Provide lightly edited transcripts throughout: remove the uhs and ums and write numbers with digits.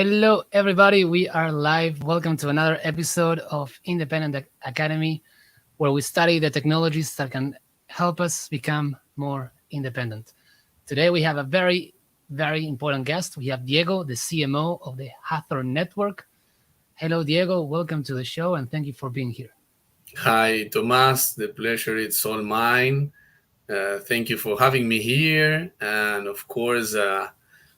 Hello, everybody. We are live. Welcome to another episode of Independent Academy, where we study the technologies that can help us become more independent. Today, we have a very important guest. We have Diego, the CMO of the Hathor Network. Hello, Diego. Welcome to the show, and thank you for being here. Hi, Tomas. The pleasure is all mine. Thank you for having me here, and of course,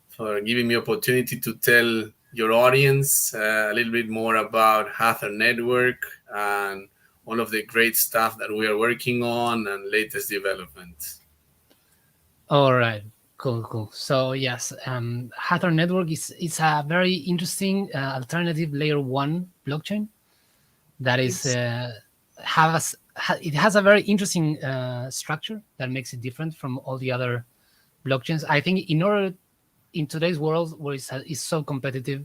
for giving me opportunity to tell your audience a little bit more about Hathor Network and all of the great stuff that we are working on and latest developments. All right. Cool. So yes, Hathor Network is a very interesting alternative layer one blockchain that is It's it has a very interesting structure that makes it different from all the other blockchains. I think in today's world where it's so competitive,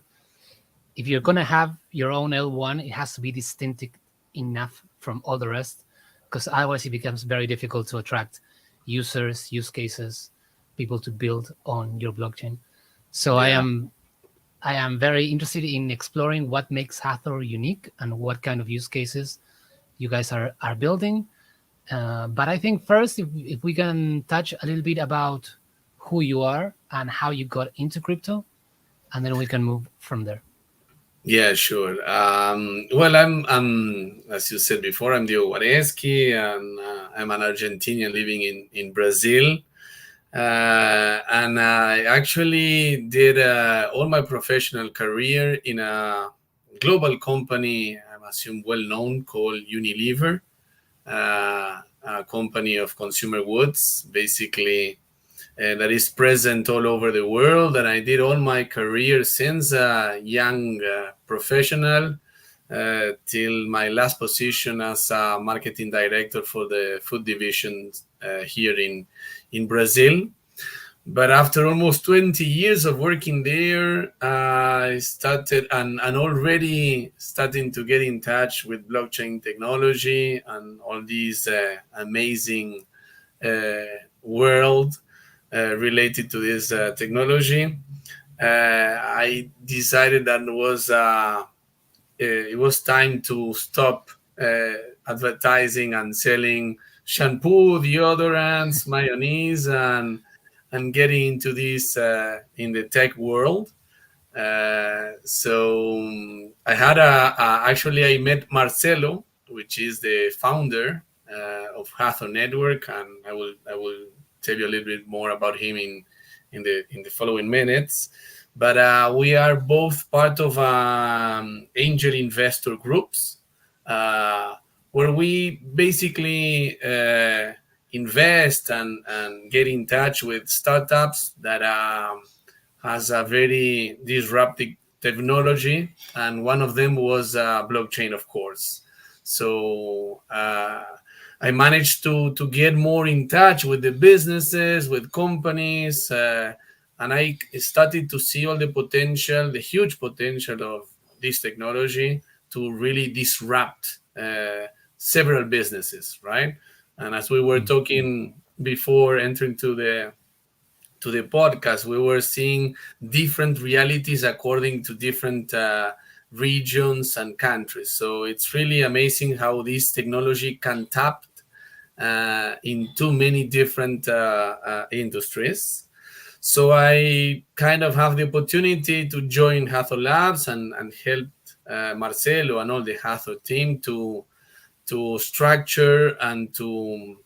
if you're gonna have your own L1, it has to be distinctive enough from all the rest, because otherwise it becomes very difficult to attract users, use cases, people to build on your blockchain. So yeah. I am very interested in exploring what makes Hathor unique and what kind of use cases you guys are building. But I think first, if we can touch a little bit about who you are and how you got into crypto, and then we can move from there. Yeah, sure. Well, I'm, as you said before, I'm Diego Guareschi, and I'm an Argentinian living in Brazil. And I actually did all my professional career in a global company, I assume well known, called Unilever, a company of consumer goods, basically, that is present all over the world. And I did all my career since a young professional till my last position as a marketing director for the food division here in Brazil. But after almost 20 years of working there, I started and already starting to get in touch with blockchain technology and all these amazing world related to this technology. I decided that it was time to stop advertising and selling shampoo, deodorants, mayonnaise, and getting into this in the tech world. So I had actually I met Marcelo, which is the founder of Hathor Network, and I will tell you a little bit more about him in the following minutes. But we are both part of angel investor groups where we basically invest and get in touch with startups that has a very disruptive technology, and one of them was blockchain, of course. So I managed to get more in touch with the businesses, with companies, and I started to see all the potential, the huge potential of this technology to really disrupt several businesses, right? And as we were talking before entering to the podcast, we were seeing different realities according to different regions and countries. So it's really amazing how this technology can tap into many different industries. So I kind of have the opportunity to join Hathor Labs and help Marcelo and all the Hathor team to structure and to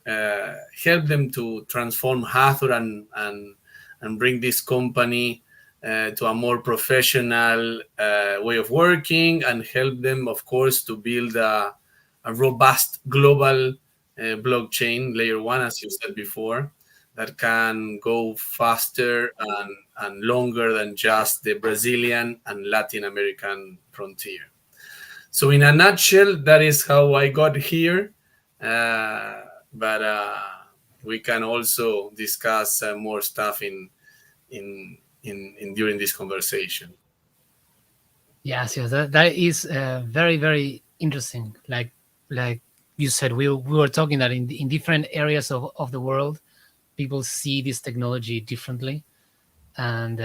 help them to transform Hathor and bring this company to a more professional way of working, and help them, of course, to build a robust global blockchain layer one, as you said before, that can go faster and longer than just the Brazilian and Latin American frontier. So, in a nutshell, that is how I got here. But we can also discuss more stuff in during this conversation. Yes, that is very interesting. Like you said, we were talking that in different areas of the world, people see this technology differently, and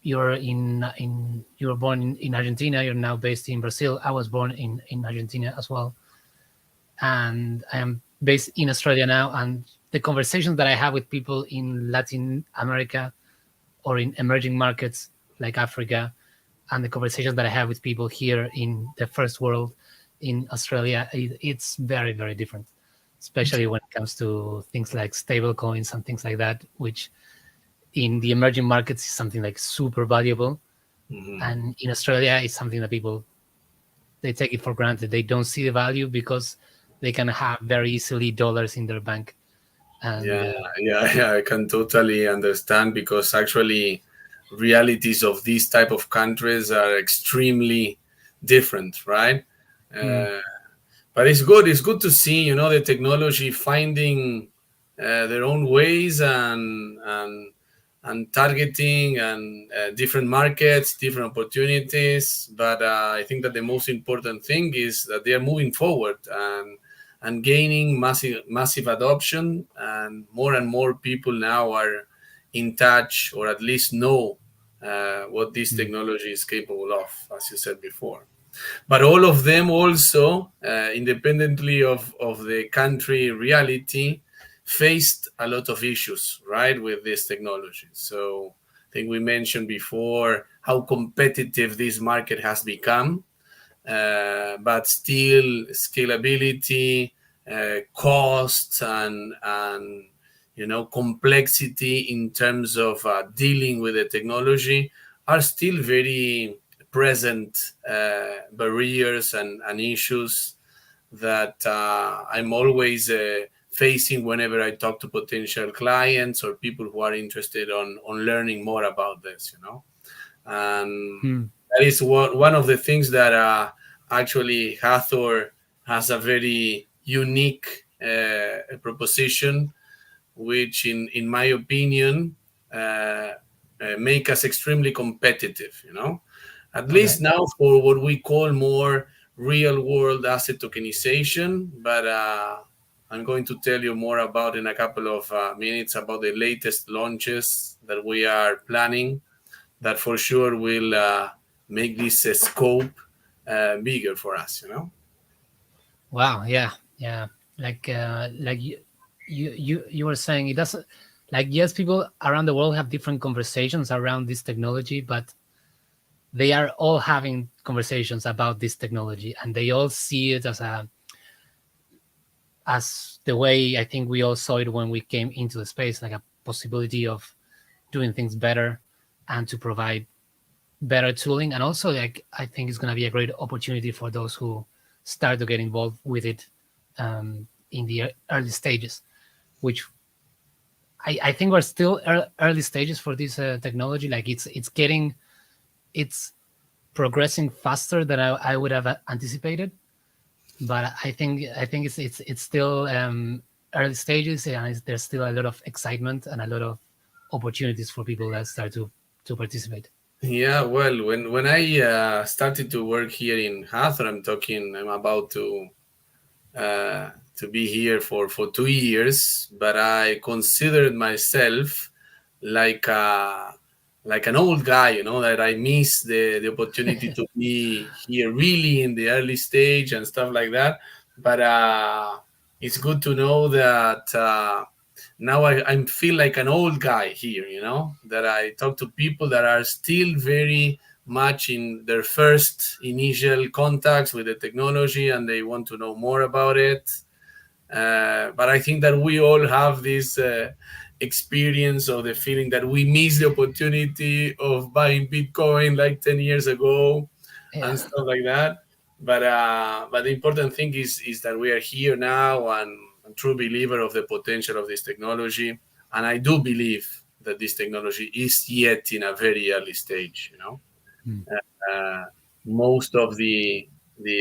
you were born in Argentina. You're now based in Brazil. I was born in Argentina as well, and I am based in Australia now. And the conversations that I have with people in Latin America or in emerging markets like Africa, and the conversations that I have with people here in the first world in Australia, it's very, very different, especially when it comes to things like stable coins and things like that, which in the emerging markets is something like super valuable. Mhm. And in Australia, it's something that people, they take it for granted. They don't see the value because they can have very easily dollars in their bank. And Yeah, yeah, yeah, I can totally understand because actually realities of these type of countries are extremely different, right? mm, Uh, but it's good. It's good to see, the technology finding their own ways and targeting and different markets, different opportunities. But I think that the most important thing is that they are moving forward and gaining massive adoption, and more people now are in touch or at least know what this mm, technology is capable of, as you said before. But all of them also, independently of the country reality, faced a lot of issues, right, with this technology. So I think we mentioned before how competitive this market has become, but still scalability, costs, and complexity in terms of dealing with the technology are still very present barriers and issues that I'm always facing whenever I talk to potential clients or people who are interested on learning more about this. And mm. that is one of the things that actually Hathor has a very unique proposition, which, in my opinion, uh, make us extremely competitive. At least Okay. now for what we call more real world asset tokenization. But I'm going to tell you more about in a couple of minutes about the latest launches that we are planning that for sure will make this scope bigger for us. Wow. Yeah. Yeah. Like you were saying, it doesn't, like, yes, people around the world have different conversations around this technology, but they are all having conversations about this technology, and they all see it as the way I think we all saw it when we came into the space, like a possibility of doing things better and to provide better tooling. And also, like, I think it's going to be a great opportunity for those who start to get involved with it in the early stages, which I think we're still early stages for this technology. Like, it's progressing faster than I would have anticipated. But I think it's still early stages, and there's still a lot of excitement and a lot of opportunities for people that start to participate. Yeah, well, when I started to work here in Hathor, I'm about to be here for 2 years, but I considered myself like like an old guy, that I miss the opportunity to be here really in the early stage and stuff like that. But it's good to know that now I feel like an old guy here, that I talk to people that are still very much in their first initial contacts with the technology and they want to know more about it. But I think that we all have this experience of the feeling that we missed the opportunity of buying Bitcoin like 10 years ago Yeah. and stuff like that. But the important thing is that we are here now, and I'm a true believer of the potential of this technology. And I do believe that this technology is yet in a very early stage. Mm. Uh, Most of the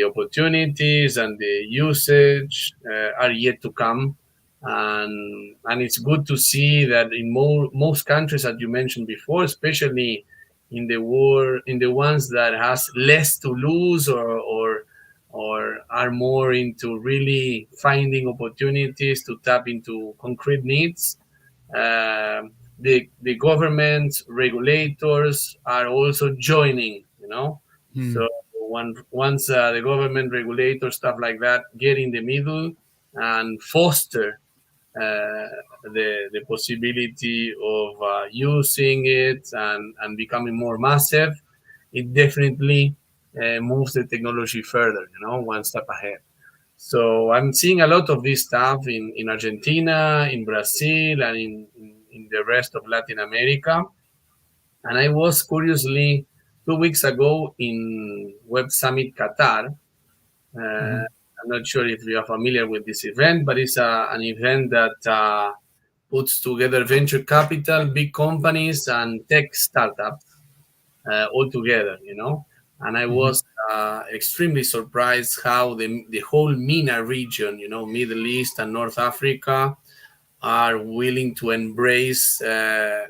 opportunities and the usage are yet to come, and it's good to see that in most countries, as you mentioned before, especially in the ones that has less to lose, or are more into really finding opportunities to tap into concrete needs. the government regulators are also joining, Hmm. so once the government regulators, stuff like that, get in the middle and foster the possibility of using it and becoming more massive, it definitely moves the technology further, one step ahead. So I'm seeing a lot of this stuff in Argentina, in Brazil, and in the rest of Latin America. And I was curiously 2 weeks ago in Web Summit Qatar. Hmm. I'm not sure if you are familiar with this event, but it's an event that puts together venture capital, big companies, and tech startups all together, And I Hmm. was extremely surprised how the whole MENA region, Middle East and North Africa, are willing to embrace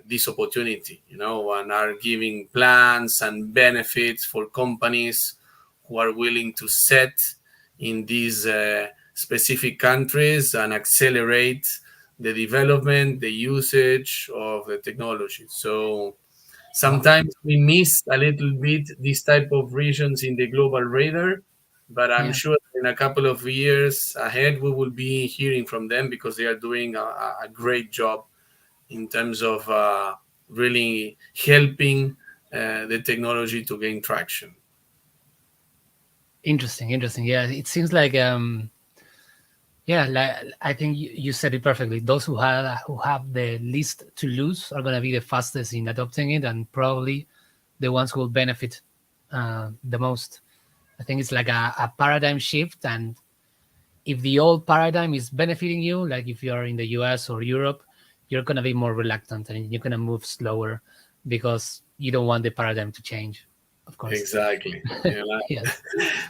this opportunity, and are giving plans and benefits for companies who are willing to set in these specific countries and accelerate the development, the usage of the technology. So Wow. sometimes we miss a little bit these type of regions in the global radar, but I'm Yeah. sure in a couple of years ahead we will be hearing from them because they are doing a great job in terms of really helping the technology to gain traction. Interesting. Interesting. Yeah. It seems like yeah, like I think you said it perfectly. Those who have the least to lose are gonna be the fastest in adopting it, and probably the ones who will benefit the most. I think it's like a paradigm shift, and if the old paradigm is benefiting you, like if you're in the US or Europe, you're gonna be more reluctant and you're gonna move slower because you don't want the paradigm to change, of course. Exactly. Yes.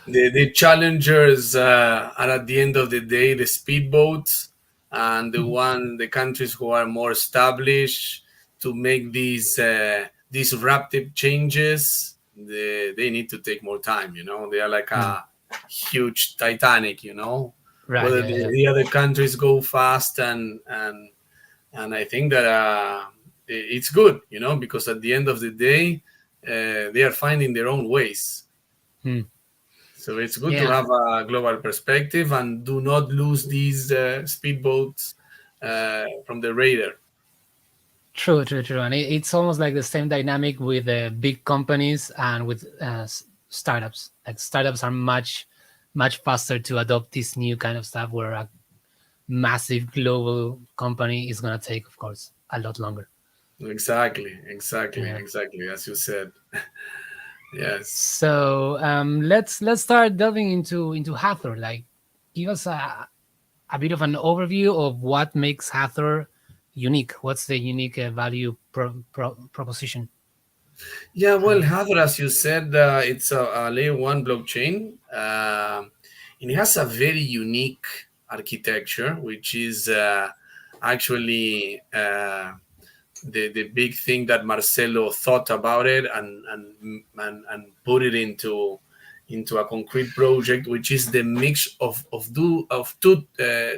The challengers are at the end of the day the speedboats, and Mhm. the countries who are more established to make these disruptive changes, they need to take more time. They are like Mm. a huge Titanic. Right. Whether Yeah. the, Yeah. the other countries go fast, and I think that it's good, because at the end of the day, they are finding their own ways. Mm. So it's good to Yeah. have a global perspective and do not lose these speedboats from the radar. True. True. True. And it's almost like the same dynamic with big companies and with startups. Like startups are much faster to adopt this new kind of stuff, where a massive global company is gonna take, of course, a lot longer. Exactly, exactly, Yeah. exactly. As you said, yes. So let's start delving into Hathor. Like, give us a bit of an overview of what makes Hathor unique. What's the unique value proposition? Yeah, well, Uh, Hathor, as you said, it's a layer one blockchain. And it has a very unique architecture, which is actually the big thing that Marcelo thought about it and put it into a concrete project, which is the mix of two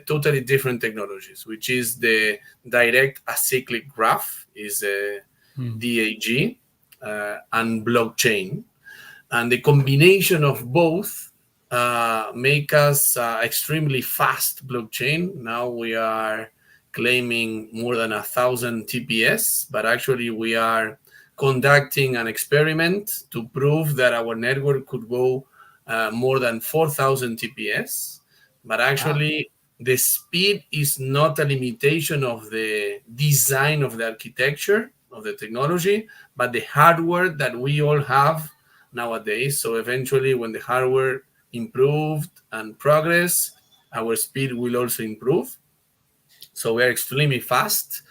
totally different technologies, which is the direct acyclic graph, is hmm, DAG, and blockchain, and the combination of both make us extremely fast blockchain. Now we are claiming more than 1,000 TPS, but actually we are conducting an experiment to prove that our network could go more than 4,000 TPS. But wow. actually, the speed is not a limitation of the design of the architecture of the technology, but the hardware that we all have nowadays. So eventually, when the hardware improved and progress, our speed will also improve. So we are extremely fast.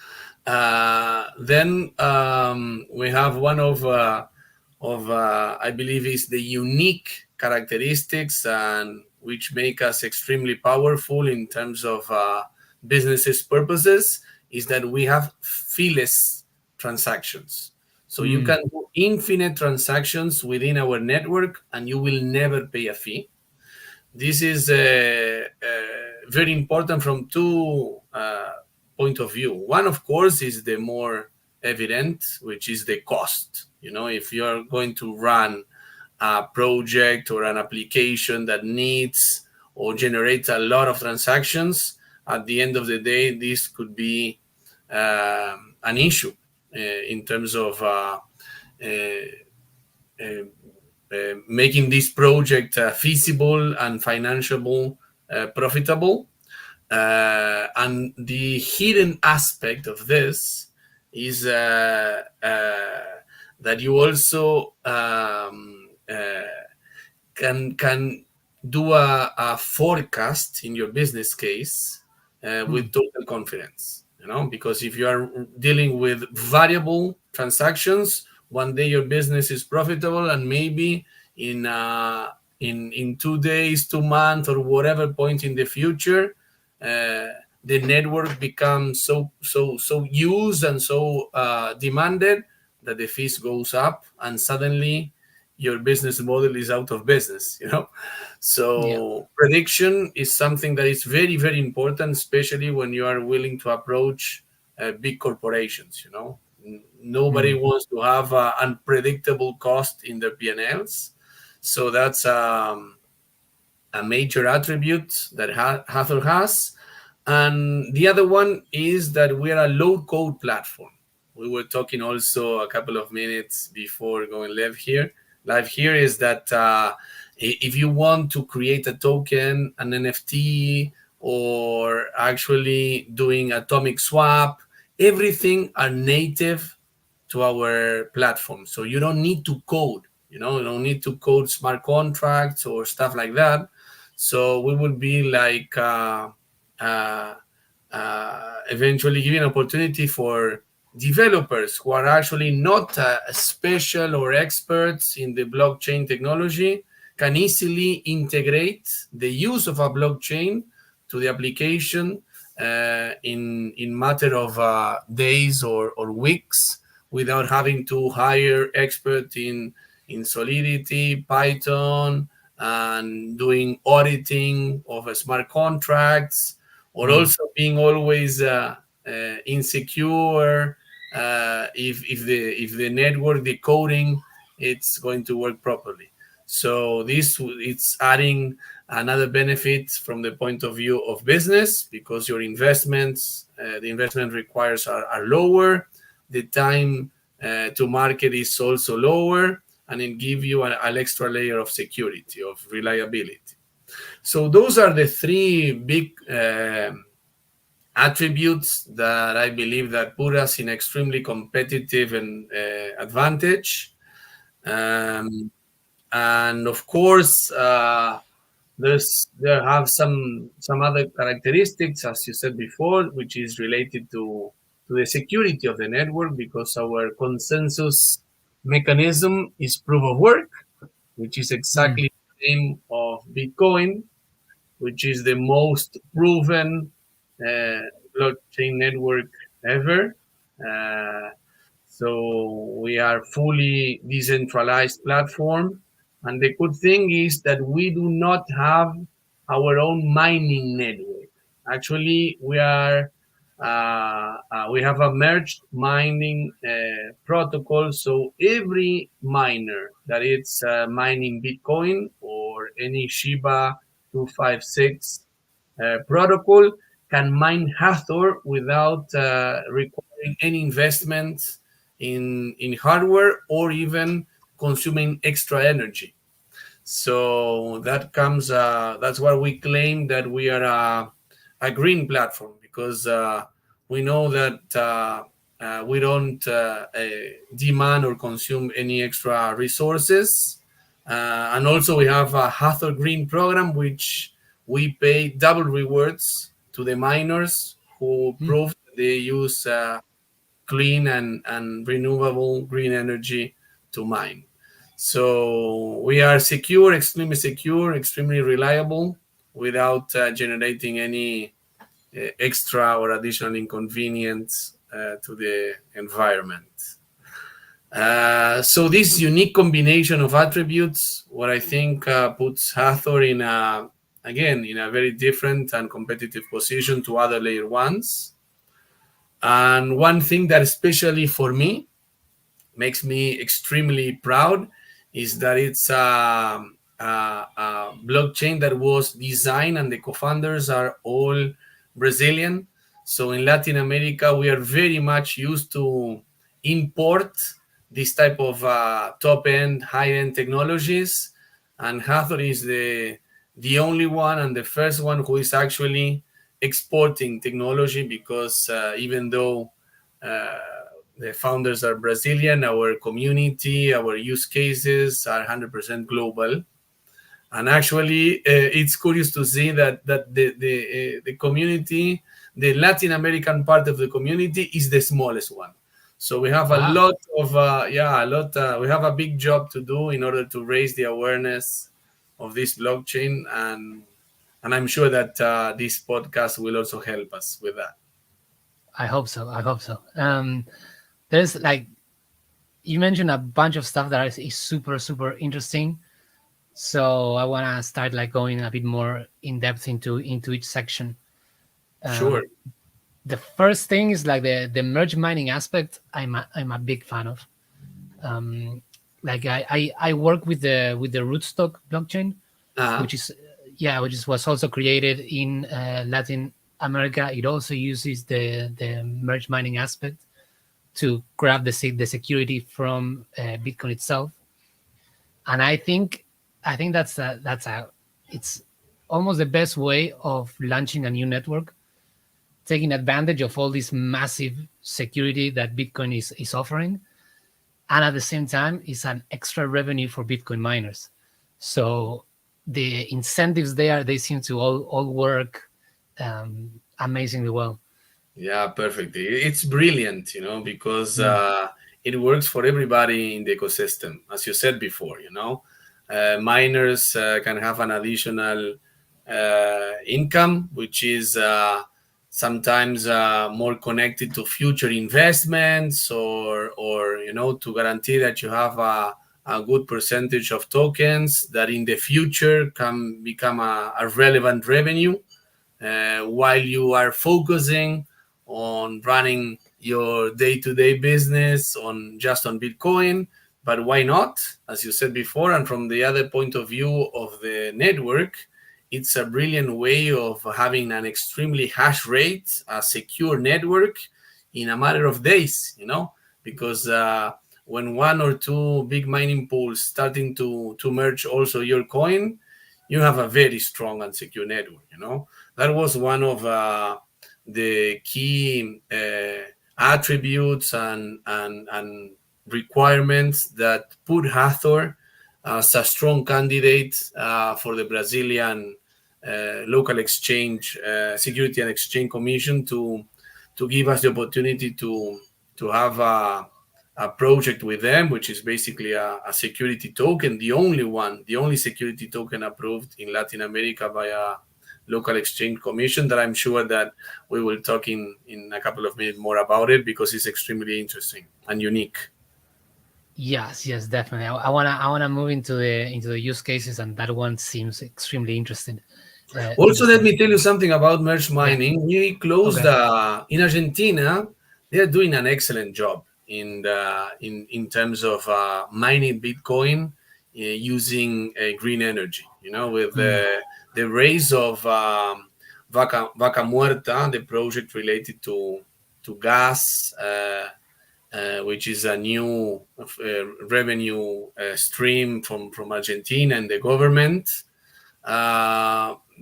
Then we have one of I believe is the unique characteristics and which make us extremely powerful in terms of businesses purposes is that we have feeless transactions. So you Hmm, can do infinite transactions within our network and you will never pay a fee. This is very important from two point of view. One, of course, is the more evident, which is the cost. If you're going to run a project or an application that needs or generates a lot of transactions, at the end of the day, this could be an issue in terms of making this project feasible and financially profitable. And the hidden aspect of this is that you also can do a forecast in your business case with total confidence. Because if you are dealing with variable transactions, one day your business is profitable, and maybe in 2 days, 2 months, or whatever point in the future, the network becomes so used and so demanded that the fees goes up, and suddenly your business model is out of business. So prediction is something that is very, very important, especially when you are willing to approach big corporations. Nobody wants to have unpredictable cost in their P&Ls. So that's a major attribute that Hathor has. And the other one is that we are a low-code platform. We were talking also a couple of minutes before going live here. Is that if you want to create a token, an NFT, or actually doing atomic swap, everything are native to our platform. So you don't need to code. You don't need to code smart contracts or stuff like that. So we would be like eventually giving opportunity for developers who are actually not special or experts in the blockchain technology, can easily integrate the use of a blockchain to the application in matter of days or weeks, without having to hire expert in Solidity, Python, and doing auditing of smart contracts, or also being always insecure if the network decoding it's going to work properly. So it's adding another benefit from the point of view of business, because your investments, the investment requires are lower, the time to market is also lower, and it gives you an extra layer of security, of reliability. So those are the three big attributes that I believe that put us in extremely competitive and advantage. And of course, there have some other characteristics, as you said before, which is related to the security of the network, because our consensus mechanism is proof of work, which is exactly the same of Bitcoin, which is the most proven blockchain network ever. So we are fully decentralized platform. And the good thing is that we do not have our own mining network. Actually, we have a merged mining protocol. So every miner that is mining Bitcoin or any Shiba 256 protocol can mine Hathor without requiring any investment in hardware or even consuming extra energy. So that's why we claim that we are a green platform, because we know that we don't demand or consume any extra resources. And also we have a Hathor Green program, which we pay double rewards to the miners who prove they use clean and renewable green energy to mine. So we are secure, extremely reliable, without generating any extra or additional inconvenience to the environment. So this unique combination of attributes, what I think puts Hathor in a very different and competitive position to other layer ones. And one thing that especially for me makes me extremely proud is that it's a blockchain that was designed and the co-founders are all Brazilian. So in Latin America, we are very much used to import this type of top-end, high-end technologies, and Hathor is the only one and the first one who is actually exporting technology because even though uh, the founders are Brazilian, our community, our use cases are 100% global. And actually, it's curious to see that the community, the Latin American part of the community, is the smallest one. So we have a Wow. lot of yeah, a lot. We have a big job to do in order to raise the awareness of this blockchain, and I'm sure that this podcast will also help us with that. I hope so. I hope so. There's like you mentioned a bunch of stuff that is super super interesting. So I want to start like going a bit more in depth into each section. Sure. Um, the first thing is like the merge mining aspect. I'm a big fan of. Um, like I work with the rootstock blockchain, Uh, which is was also created in Latin America. It also uses the merge mining aspect to grab the security from Bitcoin itself. And I think that's a it's almost the best way of launching a new network, taking advantage of all this massive security that Bitcoin is offering, and at the same time, it's an extra revenue for Bitcoin miners. So the incentives there, they seem to all work amazingly well. Yeah, perfect. It's brilliant, because Mm. it works for everybody in the ecosystem. As you said before, miners can have an additional income, which is sometimes more connected to future investments, or to guarantee that you have a good percentage of tokens that in the future can become a relevant revenue while you are focusing on running your day-to-day business on just on Bitcoin. But why not? As you said before, and from the other point of view of the network, it's a brilliant way of having an extremely hash rate, a secure network in a matter of days, because when one or two big mining pools starting to merge also your coin, you have a very strong and secure network. That was one of the key attributes and requirements that put Hathor as a strong candidate for the Brazilian local exchange security and exchange commission to give us the opportunity to have a project with them, which is basically a security token, the only one, the only security token approved in Latin America by a local exchange commission, that I'm sure that we will talk in a couple of minutes more about it because it's extremely interesting and unique. Yes, yes, definitely. I wanna move into the use cases, and that one seems extremely interesting. Also, let Interesting. me tell you something about merge Yeah. mining. We closed Okay. in Argentina. They are doing an excellent job in terms of mining Bitcoin using green energy. With Mm. the raise of Vaca Muerta, the project related to gas. Which is a new revenue stream from Argentina and the government.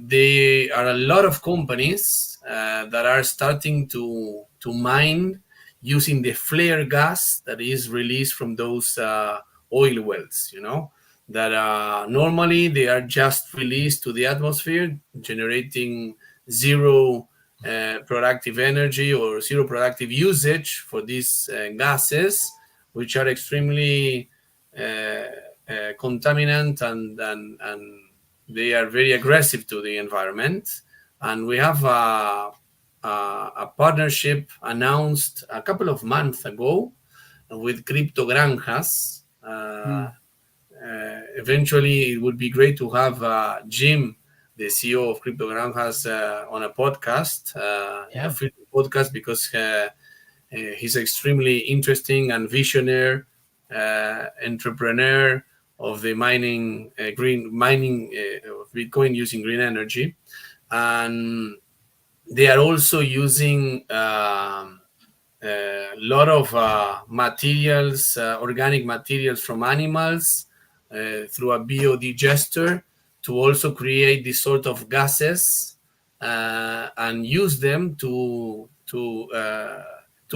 There are a lot of companies that are starting to mine using the flare gas that is released from those oil wells. That normally they are just released to the atmosphere, generating zero productive energy or zero productive usage for these gases, which are extremely contaminant and they are very aggressive to the environment. And we have a partnership announced a couple of months ago with Crypto Granjas. Mm. Eventually, it would be great to have Jim, the CEO of Crypto Granjas, on a podcast, a Yeah. free podcast, because He's extremely interesting and visionary entrepreneur of the green mining of Bitcoin using green energy, and they are also using a lot of materials, organic materials from animals through a biodigester to also create this sort of gases and use them to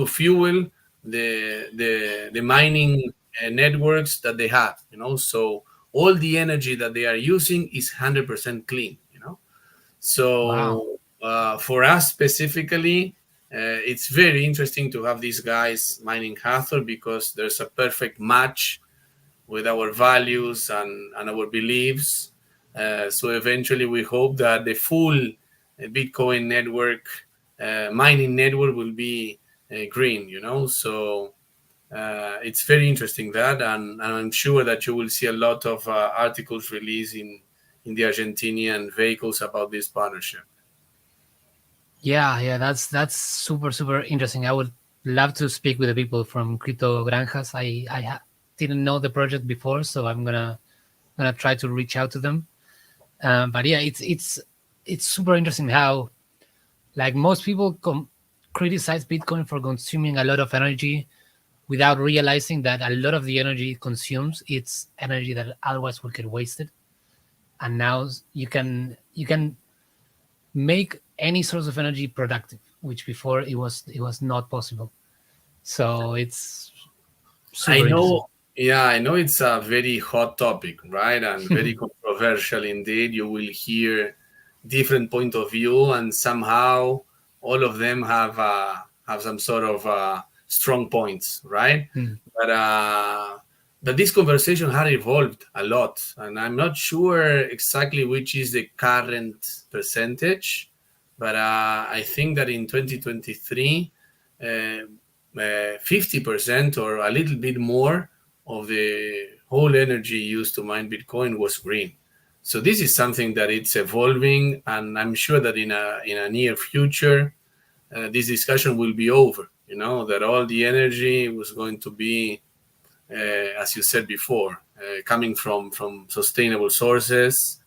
fuel the mining networks that they have. So all the energy that they are using is 100% clean. Wow. So for us specifically, it's very interesting to have these guys mining Hathor because there's a perfect match with our values and our beliefs. So eventually, we hope that the full Bitcoin network, mining network, will be green. So it's very interesting that, and I'm sure that you will see a lot of articles released in the Argentinian vehicles about this partnership. Yeah, that's super interesting. I would love to speak with the people from Crypto Granjas. Didn't know the project before, so I'm gonna try to reach out to them. But yeah, it's super interesting how, like, most people criticize Bitcoin for consuming a lot of energy without realizing that a lot of the energy it consumes, it's energy that otherwise would get wasted. And now you can make any source of energy productive, which before it was not possible. So it's I super interesting. know, yeah, I know it's a very hot topic, right? And very controversial indeed. You will hear different point of view, and somehow all of them have some sort of strong points, right? Hmm. But but this conversation has evolved a lot, and I'm not sure exactly which is the current percentage, but I think that in 2023. 50% or a little bit more of the whole energy used to mine Bitcoin was green. So this is something that it's evolving, and I'm sure that in a near future, this discussion will be over. That all the energy was going to be, as you said before, coming from sustainable sources.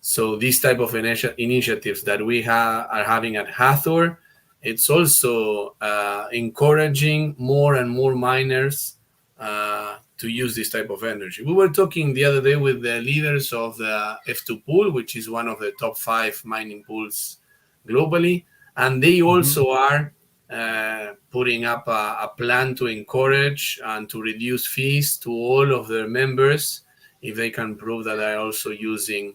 So these type of initiatives that we are having at Hathor, it's also encouraging more and more miners to use this type of energy. We were talking the other day with the leaders of the F2 pool, which is one of the top 5 mining pools globally, and they Hmm. also are putting up a plan to encourage and to reduce fees to all of their members if they can prove that they're also using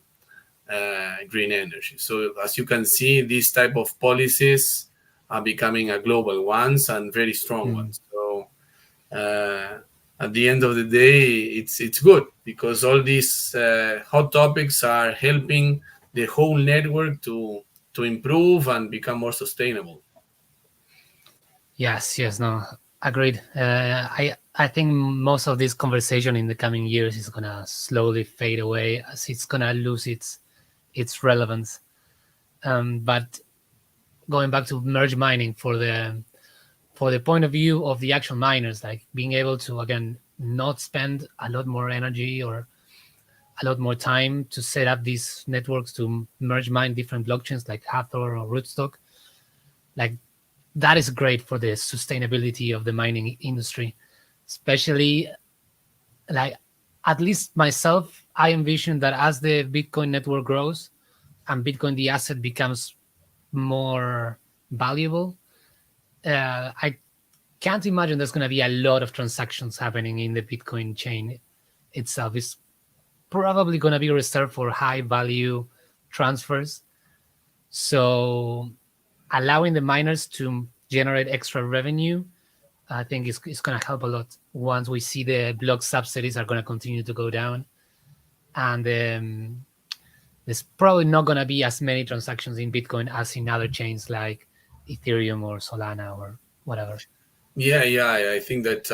green energy. So as you can see, these type of policies are becoming a global ones and very strong Hmm. ones. So uh, at the end of the day, it's good because all these hot topics are helping the whole network to improve and become more sustainable. Yes, no, agreed. I think most of this conversation in the coming years is gonna slowly fade away as it's gonna lose its relevance. But going back to merge mining for the point of view of the actual miners, like being able to again not spend a lot more energy or a lot more time to set up these networks to merge mine different blockchains like Hathor or Rootstock, like that is great for the sustainability of the mining industry, especially like at least myself, I envision that as the Bitcoin network grows and Bitcoin the asset becomes more valuable, I can't imagine there's going to be a lot of transactions happening in the Bitcoin chain itself. It's probably going to be reserved for high value transfers. So allowing the miners to generate extra revenue, I think is going to help a lot once we see the block subsidies are going to continue to go down. And there's probably not going to be as many transactions in Bitcoin as in other chains like Ethereum or Solana or whatever. Yeah, I think that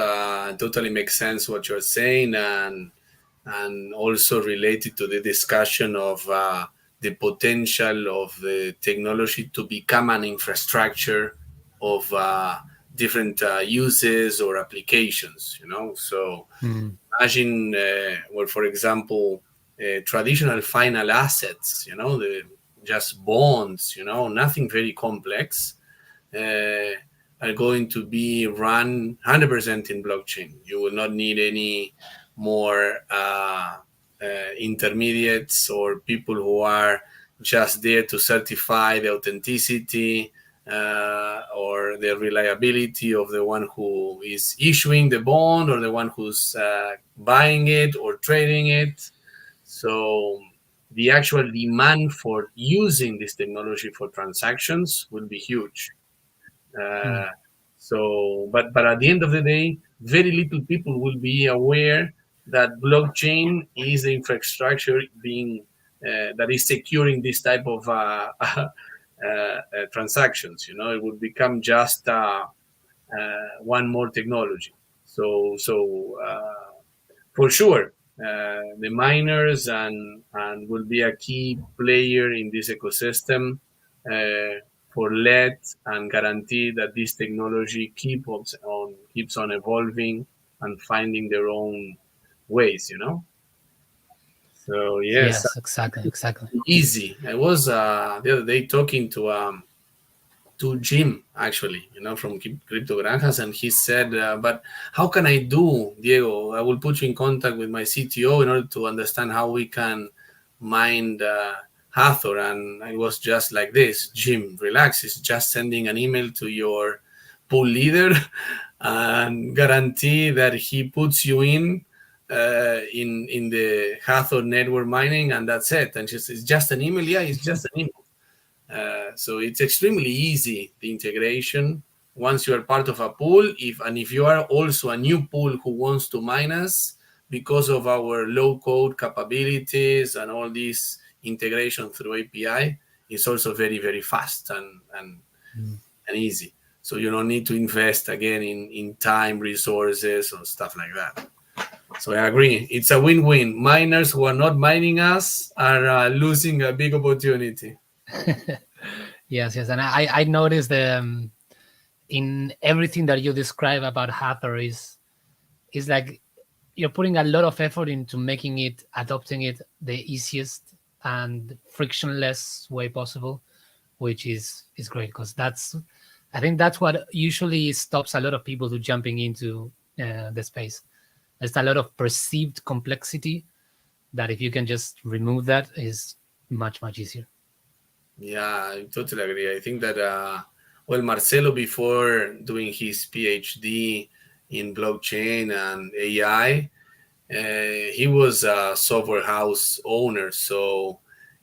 totally makes sense what you're saying, and also related to the discussion of the potential of the technology to become an infrastructure of different uses or applications. So Mm. imagine where, for example, traditional final assets, just bonds, nothing very complex, uh, are going to be run 100% in blockchain. You will not need any more intermediates or people who are just there to certify the authenticity or the reliability of the one who is issuing the bond or the one who's buying it or trading it. So the actual demand for using this technology for transactions will be huge. Mm. Uh, but at the end of the day, very little people will be aware that blockchain is the infrastructure being that is securing this type of transactions. It would become just one more technology. So for sure, the miners and will be a key player in this ecosystem for let and guarantee that this technology keeps on evolving and finding their own ways. So yes, Yes, exactly, exactly. easy. I was the other day talking to Jim, actually, from Crypto Granjas, and he said, "But how can I do, Diego? I will put you in contact with my CTO in order to understand how we can mine Hathor." And I was just like this, Jim, relax. It's just sending an email to your pool leader and guarantee that he puts you in the Hathor network mining, and that's it. And it's just an email. Yeah, it's just an email. So it's extremely easy, the integration. Once you are part of a pool, if you are also a new pool who wants to mine us, because of our low code capabilities and all this integration through API, it's also very, very fast Mm. and easy. So you don't need to invest again in time, resources, or stuff like that. So I agree. It's a win-win. Miners who are not mining us are losing a big opportunity. Yes, yes, and I noticed in everything that you describe about Hathor is like you're putting a lot of effort into making it, adopting it the easiest and frictionless way possible, which is great because I think that's what usually stops a lot of people to jumping into the space. There's a lot of perceived complexity that if you can just remove that is much easier. Yeah, I totally agree. I think that, well, Marcelo, before doing his PhD in blockchain and AI, he was a software house owner. So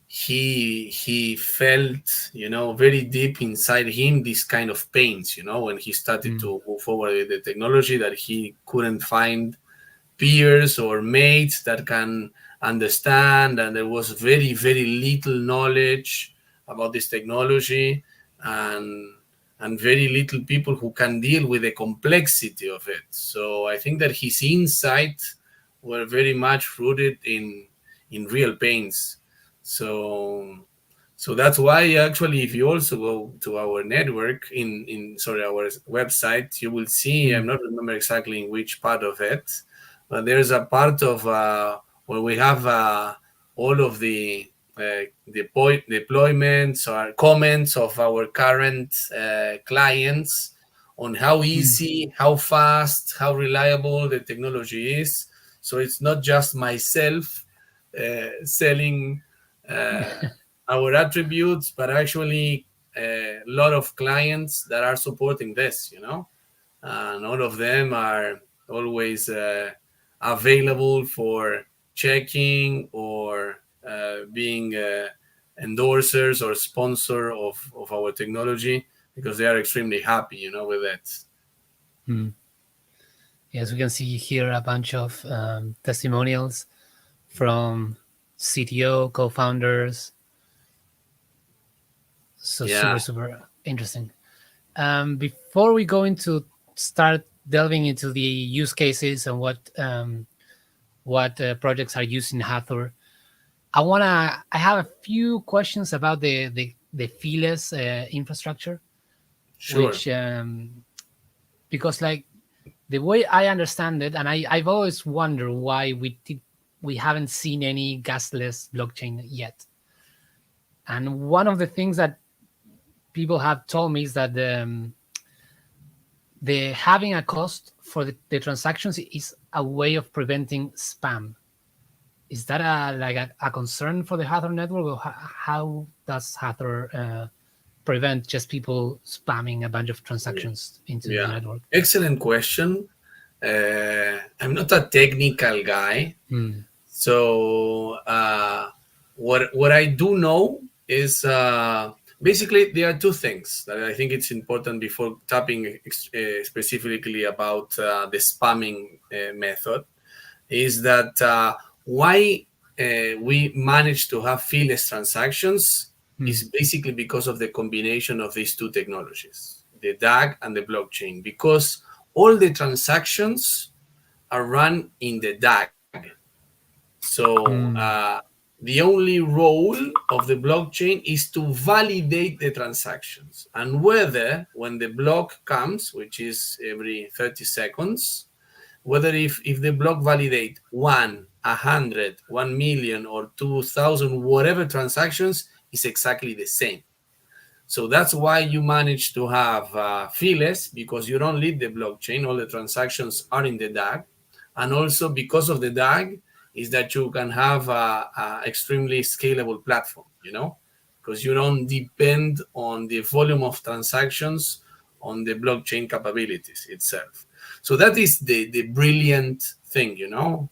he felt, very deep inside him, this kind of pains, when he started Mm. to move forward with the technology that he couldn't find peers or mates that can understand, and there was very very little knowledge about this technology, and very little people who can deal with the complexity of it. So I think that his insight were very much rooted in real pains. So so that's why, actually, if you also go to our network in sorry, our website, you will see, I'm Mm. not remember exactly in which part of it, but there's a part of where we have all of the deployments or comments of our current clients on how Mm. easy, how fast, how reliable the technology is. So it's not just myself selling uh, our attributes, but actually a lot of clients that are supporting this. And all of them are always available for checking or being endorsers or sponsor of our technology, because they are extremely happy, with it. Mm. Yes, we can see here a bunch of testimonials from CTO, co-founders. So Yeah, super interesting. Before we go into start delving into the use cases and what projects are using Hathor, I have a few questions about the Files infrastructure, sure. which because like the way I understand it, and I've always wondered why we haven't seen any gasless blockchain yet. And one of the things that people have told me is that the having a cost for the transactions is a way of preventing spam. Is that a concern for the Hathor network, or how does Hathor prevent just people spamming a bunch of transactions into the Yeah, network? excellent question. I'm not a technical guy, Hmm. so what I do know is basically there are two things that I think it's important before tapping specifically about the spamming method. Is that why we manage to have feeless transactions Hmm. is basically because of the combination of these two technologies, the DAG and the blockchain, because all the transactions are run in the DAG. So Hmm. the only role of the blockchain is to validate the transactions, and whether when the block comes, which is every 30 seconds, whether if the block validate 100, 1 million, or 2,000, whatever transactions, is exactly the same. So that's why you manage to have feeless, because you don't lead the blockchain. All the transactions are in the DAG. And also because of the DAG is that you can have a extremely scalable platform, because you don't depend on the volume of transactions on the blockchain capabilities itself. So that is the brilliant thing.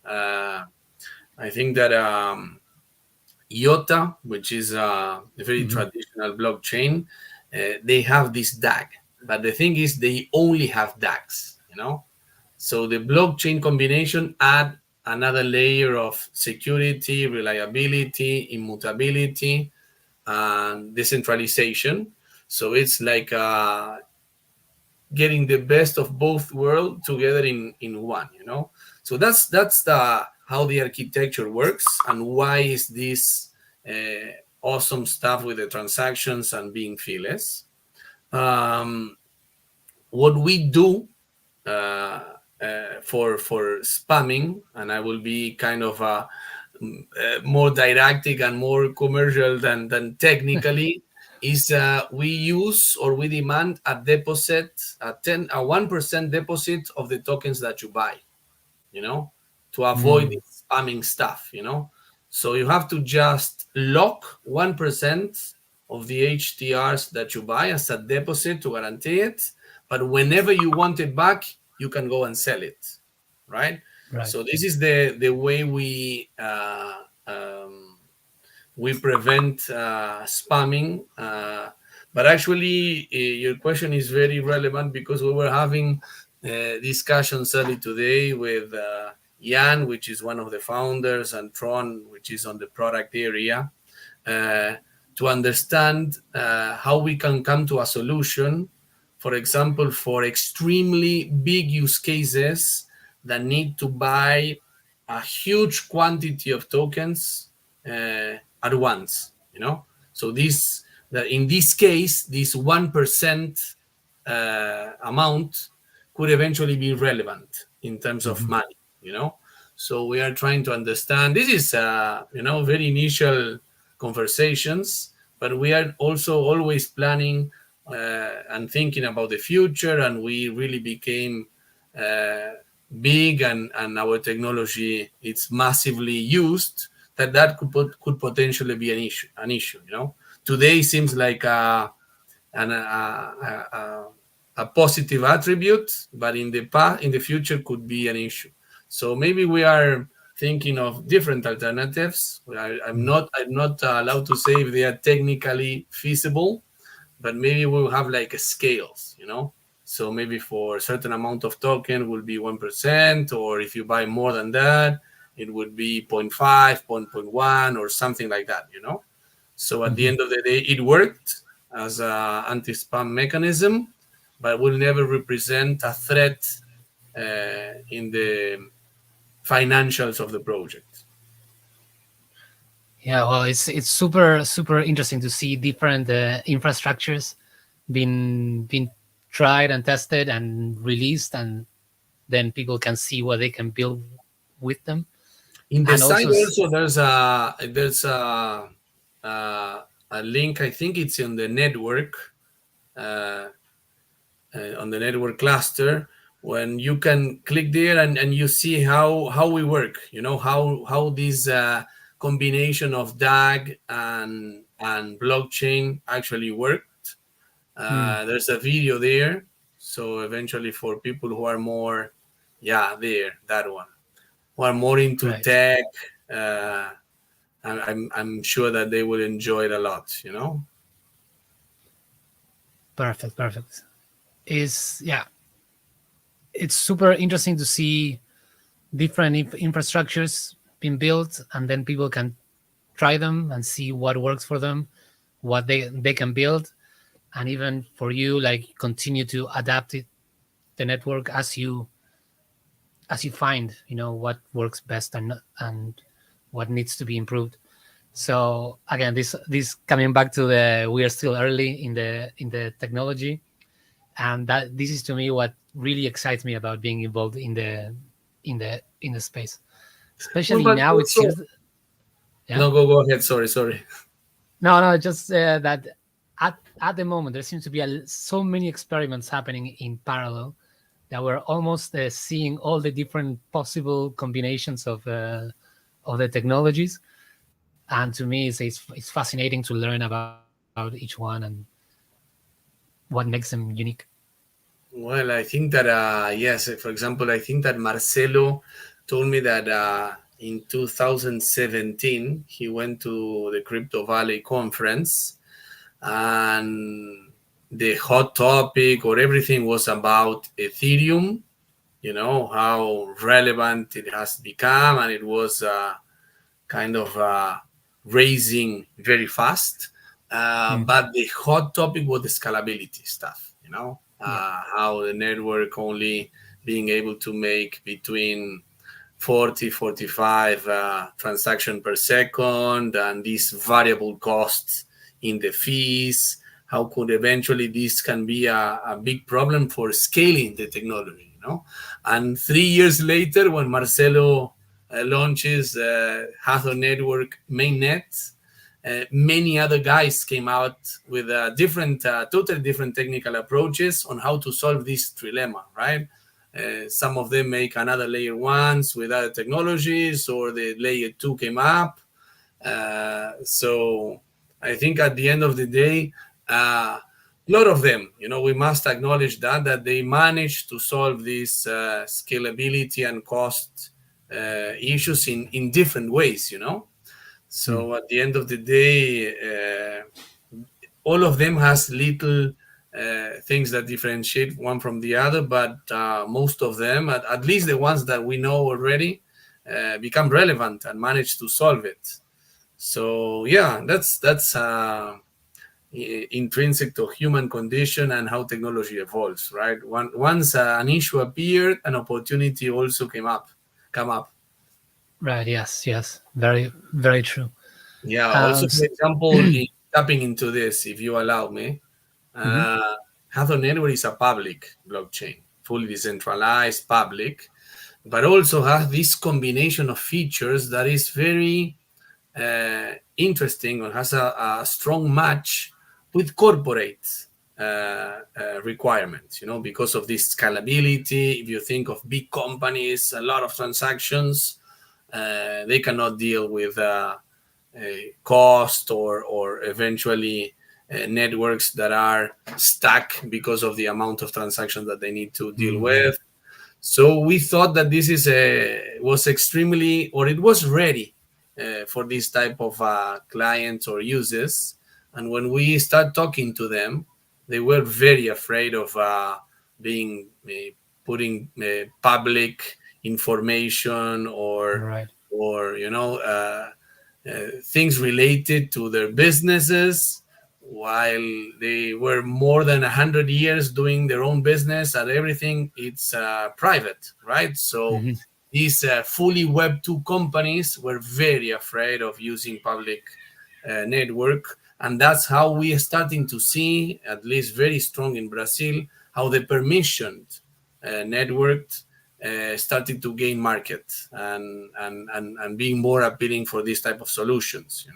I think that IOTA, which is a very Hmm. traditional blockchain, they have this DAG. But the thing is, they only have DAGs. So the blockchain combination add another layer of security, reliability, immutability, and decentralization. So it's like getting the best of both worlds together in one. So that's the how the architecture works, and why is this awesome stuff with the transactions and being feeless. um, what we do uh, for spamming, and I will be kind of more didactic and more commercial than technically, is we use or we demand a deposit, a 1% deposit of the tokens that you buy, you know, to avoid Hmm. this spamming stuff. So you have to just lock 1% of the HTRs that you buy as a deposit to guarantee it. But whenever you want it back, you can go and sell it, right? Right. So this is the way we prevent spamming. But actually, your question is very relevant, because we were having discussions early today with Jan, which is one of the founders, and Tron, which is on the product area, uh, to understand how we can come to a solution, for example, for extremely big use cases that need to buy a huge quantity of tokens at once. So this that in this case, this 1% amount could eventually be relevant in terms of Hmm. money. So we are trying to understand. This is very initial conversations, but we are also always planning and thinking about the future, and we really became uh, big, and our technology it's massively used, that could potentially be an issue. Today seems like a positive attribute, but in the future could be an issue. So maybe we are thinking of different alternatives. I'm not allowed to say if they are technically feasible, but maybe we'll have like scales. So maybe for a certain amount of token will be 1%, or if you buy more than that, it would be 0.5, 0.1, or something like that. So at the Hmm. end of the day, it worked as an anti-spam mechanism, but will never represent a threat in the financials of the project. Yeah, well, it's super super interesting to see different infrastructures being tried and tested and released, and then people can see what they can build with them. In the And site also also there's a link. I think it's in the network, uh, on the network cluster, when you can click there and you see how we work. You know how this combination of DAG and blockchain actually worked. mm, There's a video there. So eventually, for people who are more, yeah, there, that one, who are more into right, tech, uh, I'm sure that they will enjoy it a lot. perfect. Is yeah, it's super interesting to see different infrastructures being built, and then people can try them and see what works for them, what they can build, and even for you, like, continue to adapt it, the network, as you find, what works best, and what needs to be improved. So again, this coming back to the, we are still early in the technology, and that this is to me what really excites me about being involved in the space, Well, especially but now it also, seems. Yeah. no, go ahead. Sorry. No, just that at the moment there seems to be so many experiments happening in parallel that we're almost seeing all the different possible combinations of the technologies. And to me, it's fascinating to learn about each one and what makes them unique. Well, I think that yes. For example, I think that Marcelo told me that in 2017 he went to the Crypto Valley conference, and the hot topic or everything was about Ethereum. How relevant it has become, and it was kind of raising very fast. Mm, But the hot topic was the scalability stuff, yeah. how the network only being able to make between 40, 45 transaction per second, and these variable costs in the fees. How could eventually this can be a big problem for scaling the technology. And 3 years later, when Marcelo launches Hathor Network mainnet, many other guys came out with totally different technical approaches on how to solve this trilemma, right? Some of them make another layer ones with other technologies, or the layer two came up. So I think at the end of the day, a lot of them, we must acknowledge that they managed to solve these scalability and cost issues in different ways. Mm, So at the end of the day, all of them has little things that differentiate one from the other, but most of them, at least the ones that we know already, become relevant and manage to solve it. So yeah, that's intrinsic to human condition and how technology evolves, right? Once an issue appeared, an opportunity also come up. right. Yes. Very, very true. Yeah. Also, Um, for example, in tapping into this, if you allow me, mhm, uh, Hathor Network is a public blockchain, fully decentralized, public, but also has this combination of features that is very interesting, or has a strong match with corporate requirements, because of this scalability. If you think of big companies, a lot of transactions, they cannot deal with cost, or eventually networks that are stuck because of the amount of transactions that they need to deal mhm, with. So we thought that this was extremely, or it was ready for this type of clients or users. And when we start talking to them, they were very afraid of being putting public information, right. or things related to their businesses, while they were more than 100 years doing their own business, and everything it's private, right? So Mhm, these fully web 2 companies were very afraid of using public network. And that's how we are starting to see, at least very strong in Brazil, how the permissioned network started to gain market and being more appealing for this type of solutions,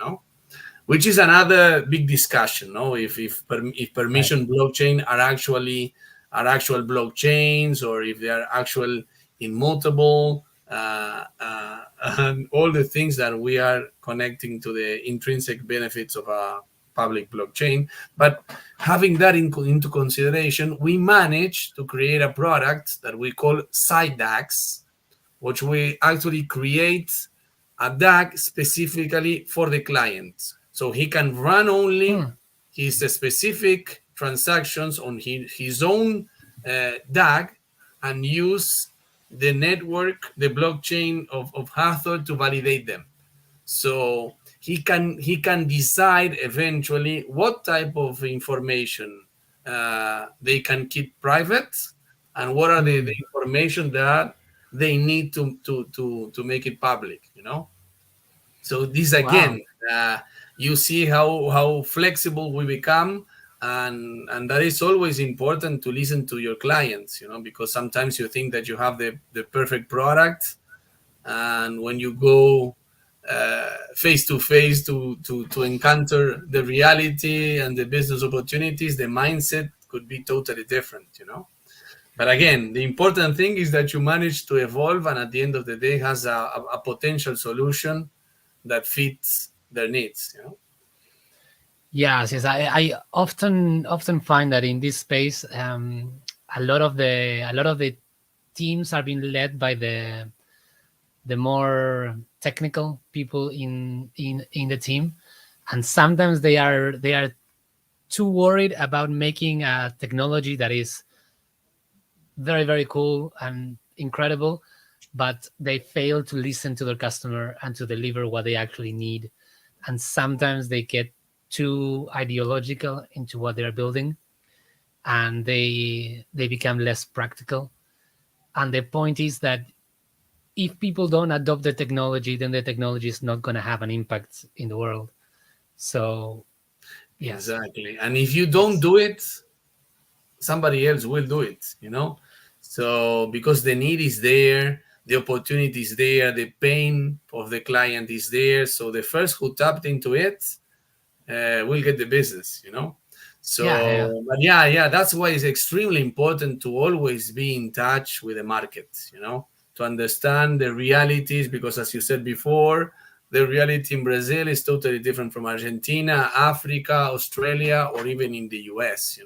which is another big discussion. No, if Right. permission blockchain are actual blockchains, or if they are actual immutable, and all the things that we are connecting to the intrinsic benefits of a public blockchain. But having that into consideration, we managed to create a product that we call SideDAX, which we actually create a DAG specifically for the client. So he can run only Hmm. his specific transactions on his own DAG and use the network, the blockchain of Hathor to validate them. So he can decide eventually what type of information they can keep private, and what are the Hmm. information that they need to make it public. So this Wow. again, you see how flexible we become, and that is always important to listen to your clients, because sometimes you think that you have the perfect product, and when you go face to face to encounter the reality and the business opportunities, the mindset could be totally different. But again, the important thing is that you manage to evolve, and at the end of the day has a potential solution that fits their needs. Yes, yes. I often find that in this space, a lot of the teams are being led by the more technical people in the team, and sometimes they are too worried about making a technology that is very, very cool and incredible, but they fail to listen to their customer and to deliver what they actually need. And sometimes they get too ideological into what they're building, and they become less practical. And the point is that if people don't adopt the technology, then the technology is not going to have an impact in the world. So yes, Exactly. And if you don't yes, do it, somebody else will do it. So because the need is there, the opportunity is there, the pain of the client is there, so the first who tapped into it will get the business. yeah, yeah. So, but yeah, that's why it's extremely important to always be in touch with the market, to understand the realities, because as you said before, the reality in Brazil is totally different from Argentina, Africa, Australia, or even in the US.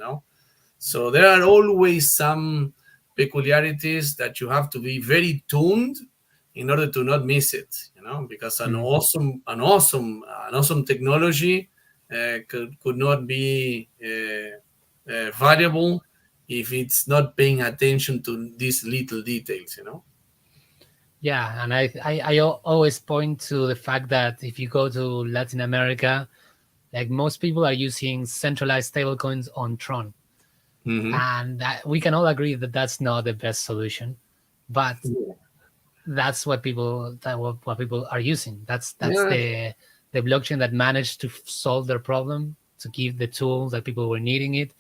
So there are always some peculiarities that you have to be very tuned in order to not miss it, because an Mm. awesome, an awesome, an awesome technology could not be valuable if it's not paying attention to these little details. Yeah, and I always point to the fact that if you go to Latin America, like most people are using centralized stablecoins on Tron, Hmm. and we can all agree that that's not the best solution, but that's what people are using. That's Yeah, the blockchain that managed to solve their problem, to give the tools that people were needing it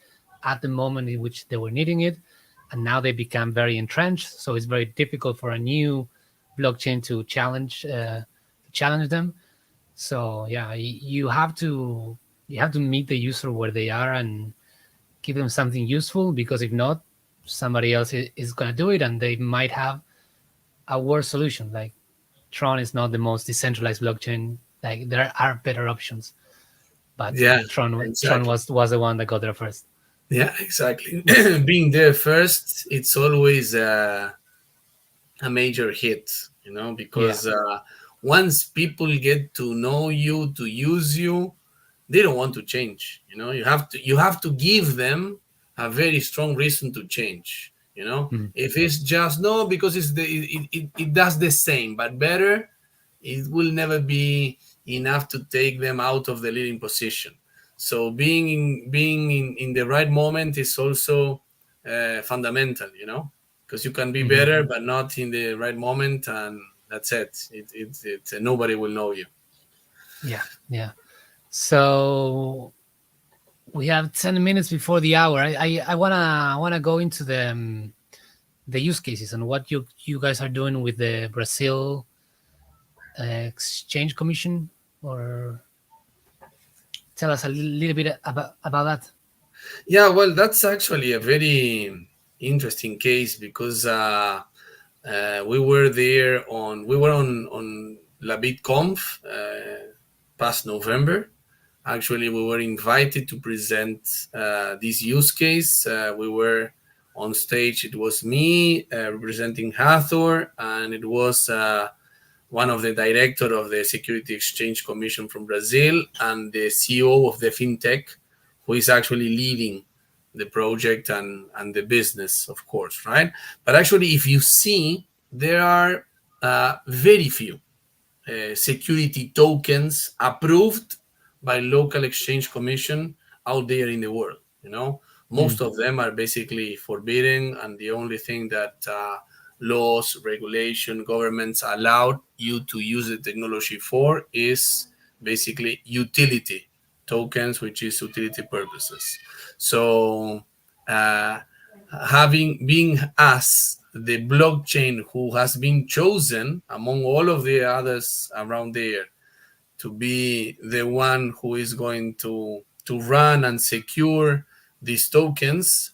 at the moment in which they were needing it, and now they become very entrenched. So it's very difficult for a new blockchain to challenge them. So yeah, you have to meet the user where they are and give them something useful, because if not, somebody else is going to do it, and they might have a worse solution. Like Tron is not the most decentralized blockchain. Like there are better options, but yeah, Tron exactly. was the one that got there first. Yeah, exactly. Being there first, it's always a major hit, Yeah. because once people get to know you, to use you, they don't want to change. You have to give them a very strong reason to change. Mhm. If it's just no, because it does the same but better, it will never be enough to take them out of the leading position. So being in the right moment is also fundamental, because you can be Mhm. better but not in the right moment, and that's it, nobody will know you. Yeah. Yeah. So We have 10 minutes before the hour. I wanna go into the use cases and what you guys are doing with the Brazil Exchange Commission, or tell us a little bit about that. Yeah, well, that's actually a very interesting case because we were on La BitConf past November. Actually, we were invited to present this use case. We were on stage. It was me representing Hathor, and it was one of the director of the Security Exchange Commission from Brazil and the CEO of the fintech, who is actually leading the project and the business, of course, right? But actually, if you see, there are very few security tokens approved by local exchange commission out there in the world. Most Mm. of them are basically forbidden, and the only thing that laws, regulation, governments allowed you to use the technology for is basically utility tokens, which is utility purposes. So uh, having being as the blockchain who has been chosen among all of the others around there to be the one who is going to run and secure these tokens,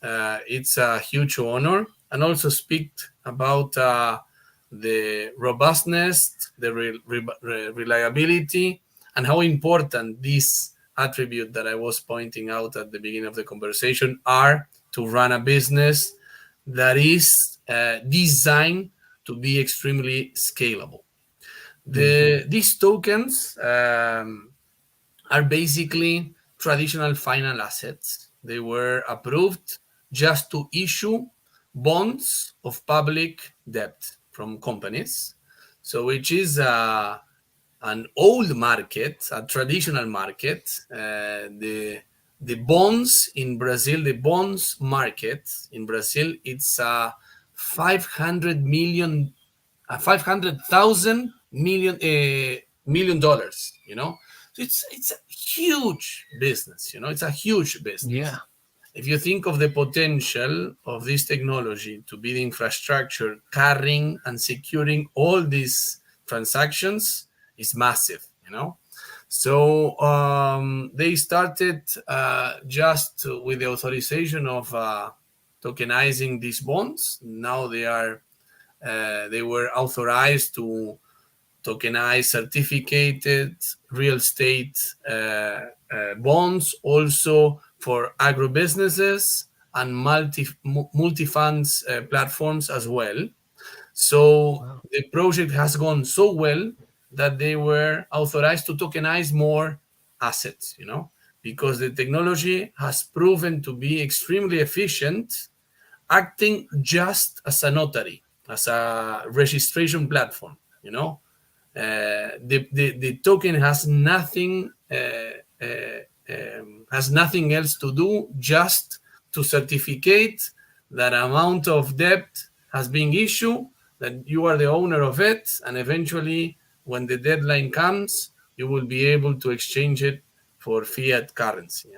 it's a huge honor, and also speak about the robustness, the reliability, and how important these attribute that I was pointing out at the beginning of the conversation are to run a business that is designed to be extremely scalable. Mm. These tokens are basically traditional final assets. They were approved just to issue bonds of public debt from companies. So, which is an old market, a traditional market. The bonds in Brazil, the bonds market in Brazil, it's 500 million 500,000 million dollars. So it's a huge business. It's a huge Yeah. business. If you think of the potential of this technology to be the infrastructure carrying and securing all these transactions, is massive. So they started just with the authorization of tokenizing these bonds. Now they were authorized to tokenize certificated real estate bonds, also for agribusinesses and multi funds platforms as well. So Wow. the project has gone so well that they were authorized to tokenize more assets, because the technology has proven to be extremely efficient, acting just as a notary, as a registration platform. The token has nothing else to do, just to certificate that amount of debt has been issued, that you are the owner of it, and eventually, when the deadline comes, you will be able to exchange it for fiat currency.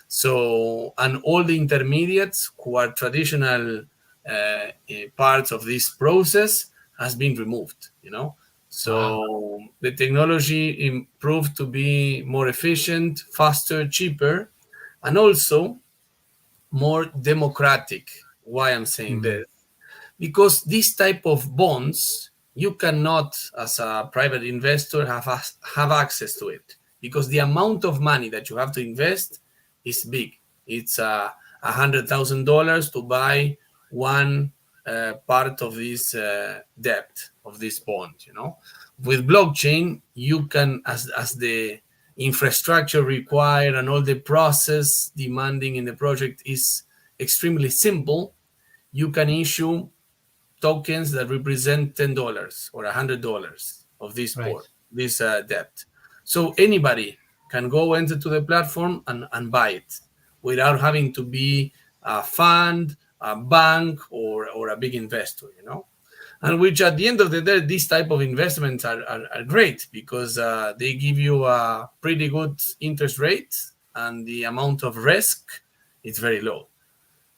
So, and all the intermediates who are traditional parts of this process has been removed. Wow. So the technology improved to be more efficient, faster, cheaper, and also more democratic. Why I'm saying Mm. this? Because this type of bonds, you cannot, as a private investor, have access to it, because the amount of money that you have to invest is big. It's $100,000 to buy one part of this debt of this bond. With blockchain, you can, as the infrastructure required and all the process demanding in the project is extremely simple, you can issue tokens that represent $10 or $100 of this Right. board, this debt. So anybody can go into the platform and buy it without having to be a fund, a bank, or a big investor. And which at the end of the day, these type of investments are great, because they give you a pretty good interest rate, and the amount of risk is very low.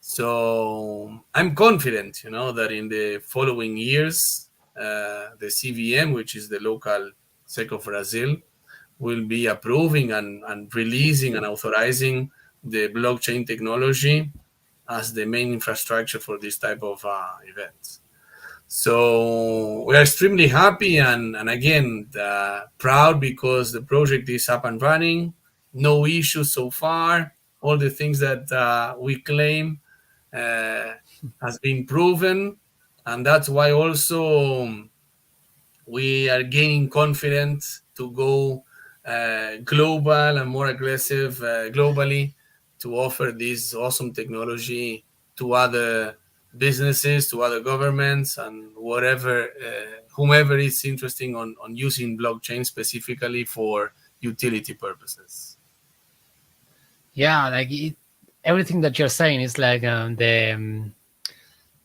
So I'm confident, that in the following years, the CVM, which is the local SEC of Brazil, will be approving and releasing and authorizing the blockchain technology as the main infrastructure for this type of events. So we are extremely happy and again proud because the project is up and running, no issues so far. All the things that we claim uh, has been proven, and that's why also we are gaining confidence to go global and more aggressive globally to offer this awesome technology to other businesses, to other governments, and whatever, whomever is interested on using blockchain specifically for utility purposes. Yeah, like everything that you're saying is like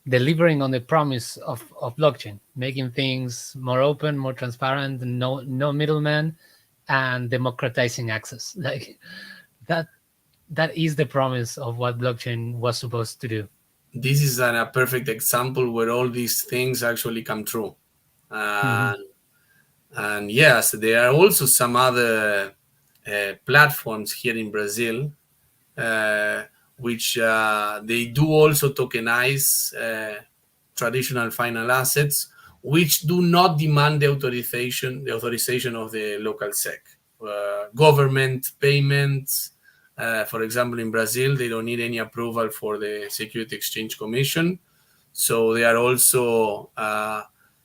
delivering on the promise of blockchain, making things more open, more transparent, no middleman, and democratizing access. Like that that is the promise of what blockchain was supposed to do. This is a perfect example where all these things actually come true. Hmm. And And yes, there are also some other platforms here in Brazil, uh, which they do also tokenize traditional final assets, which do not demand the authorization of the local SEC. Government payments, for example, in Brazil, they don't need any approval for the Security Exchange Commission. So they are also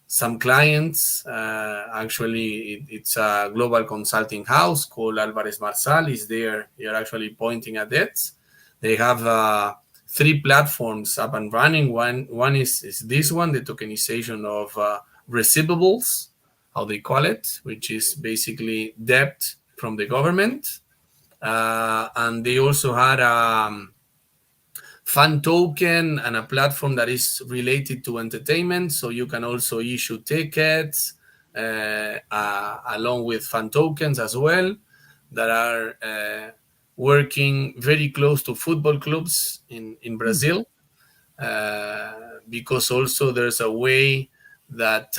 some clients. Actually, it's a global consulting house called Alvarez Marsal. Is there? You're actually pointing at it. They have three platforms up and running. One is this one, the tokenization of receivables, how they call it, which is basically debt from the government. And they also had fan token and a platform that is related to entertainment. So you can also issue tickets along with fan tokens as well that are working very close to football clubs in Brazil. Because also there's a way that